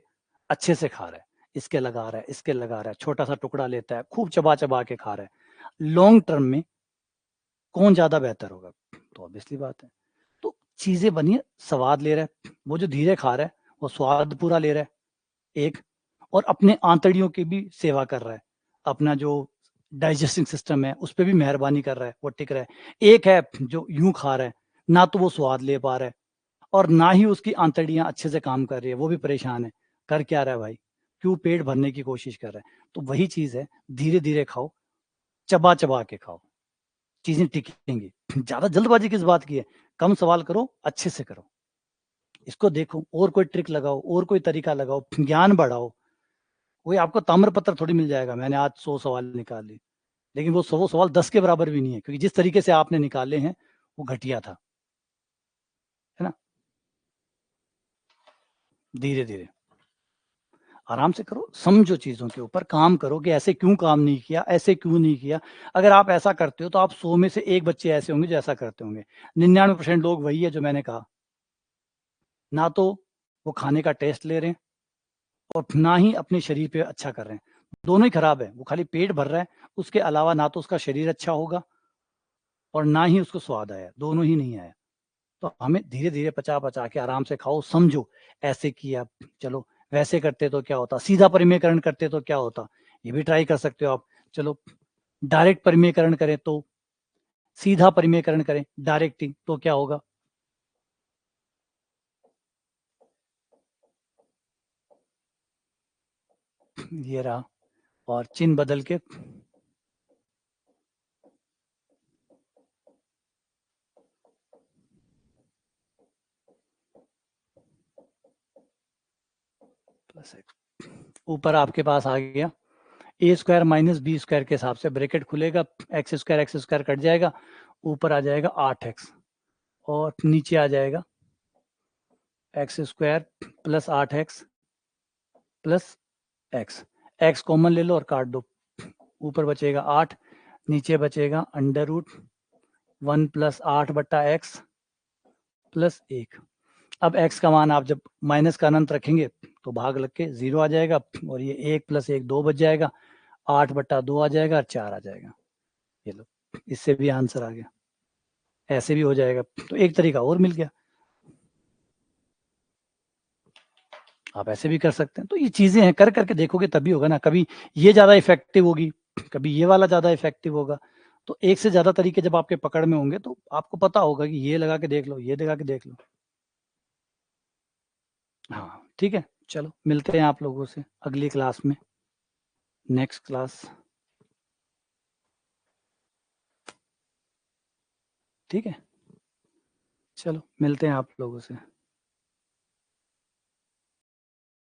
अच्छे से खा रहा है, इसके लगा रहा है, इसके लगा रहा है, छोटा-सा टुकड़ा लेता है, खूब चबा-चबा के खा रहा है। लॉन्ग टर्म में कौन ज़्यादा बेहतर होगा? तो ऑब्वियसली बात है। तो चीज़ें बनिए, स्वाद ले रहा है, वो जो धीरे खा रहा है, वो स्वाद पूरा ले रहा है, एक और अपने आंतड़ियों की भी सेवा कर रहा है। अपना जो डाइजेस्टिंग सिस्टम है, उस पे भी मेहरबानी कर रहा है, वो टिक रहा है। एक है जो यूँ खा रहा है, ना तो वो स्वाद ले पा रहा है और ना ही उसकी आंतड़ियाँ अच्छे से काम कर रही है, वो भी परेशान है। कर क्या रहा है भाई? क्यों पेट भरने की कोशिश कर रहा है। तो वही चीज़ है, धीरे-धीरे खाओ, चबा-चबा के खाओ, चीज़ें टिकेंगी। ज़्यादा जल्दबाज़ी किस बात की है? कम सवाल करो, अच्छे से करो। इसको देखो, और कोई ट्रिक लगाओ, और कोई तरीका लगाओ, ज्ञान बढ़ाओ। कोई आपको ताम्रपत्र थोड़ी मिल जाएगा, मैंने आज 100 सवाल निकाल लिए। लेकिन वो 100 सवाल 10 के बराबर भी नहीं है, क्योंकि जिस तरीके से आपने निकाले हैं, वो घटिया था। है ना? धीरे-धीरे, आराम से करो, समझो चीज़ों के ऊपर, काम करो कि ऐसे क्यों काम नहीं किया, ऐसे क्यों नहीं किया। अगर आप ऐसा करते हो, तो आप 100 में से 1 बच्चे ऐसे होंगे जो ऐसा करते होंगे। 99% लोग वही है जो मैंने कहा। ना तो वो खाने का टेस्ट ले रहे हैं और ना ही अपने शरीर पे अच्छा कर रहे हैं। दोनों ही खराब है। वो खाली पेट भर रहा है, उसके अलावा ना तो उसका शरीर अच्छा होगा और ना ही उसको स्वाद आया, दोनों ही नहीं आया। तो हमें धीरे-धीरे पचा-पचा के आराम से खाओ, समझो, ऐसे किया, चलो वैसे करते तो क्या होता? सीधा परिमेयकरण करते तो क्या होता? ये भी ट्राई कर सकते हो आप। चलो डायरेक्ट परिमेयकरण करें तो सीधा परिमेयकरण करें, डायरेक्ट ही, तो क्या होगा? ये रहा और चिन्ह बदल के प्लस एक्स ऊपर आपके पास आ गया ए स्क्वायर माइनस बी स्क्वायर के हिसाब से ब्रैकेट खुलेगा, एक्स स्क्वायर कट जाएगा, ऊपर आ जाएगा 8x और नीचे आ जाएगा x square plus 8x plus x. X common ले लो और काट दो, ऊपर बचेगा 8, नीचे बचेगा under root 1 plus 8/x plus 1। अब x का मान आप जब माइनस का अनंत रखेंगे तो भाग लग के 0 आ जाएगा और ये 1 प्लस 1 2 बच जाएगा, 8/2 आ जाएगा और 4 आ जाएगा। ये लो, इससे भी आंसर आ गया। ऐसे भी हो जाएगा, तो एक तरीका और मिल गया। आप ऐसे भी कर सकते हैं। तो ये चीज़ें हैं, कर करके देखोगे तभी होगा ना। कभी ये ज़्यादा इफ़ेक्टिव होगी, कभी ये वाला ज़्यादा इफ़ेक्टिव होगा। तो एक से ज़्यादा तरीके जब आपके पकड़ में होंगे तो आपको पता होगा कि ये लगा के देख लो, ये लगा के देख लो। हाँ, ठीक है। चलो मिलते हैं आप लोगों से अगली क्लास में, नेक्स्ट क्लास। ठीक है? चलो मिलते हैं आप लोगों से।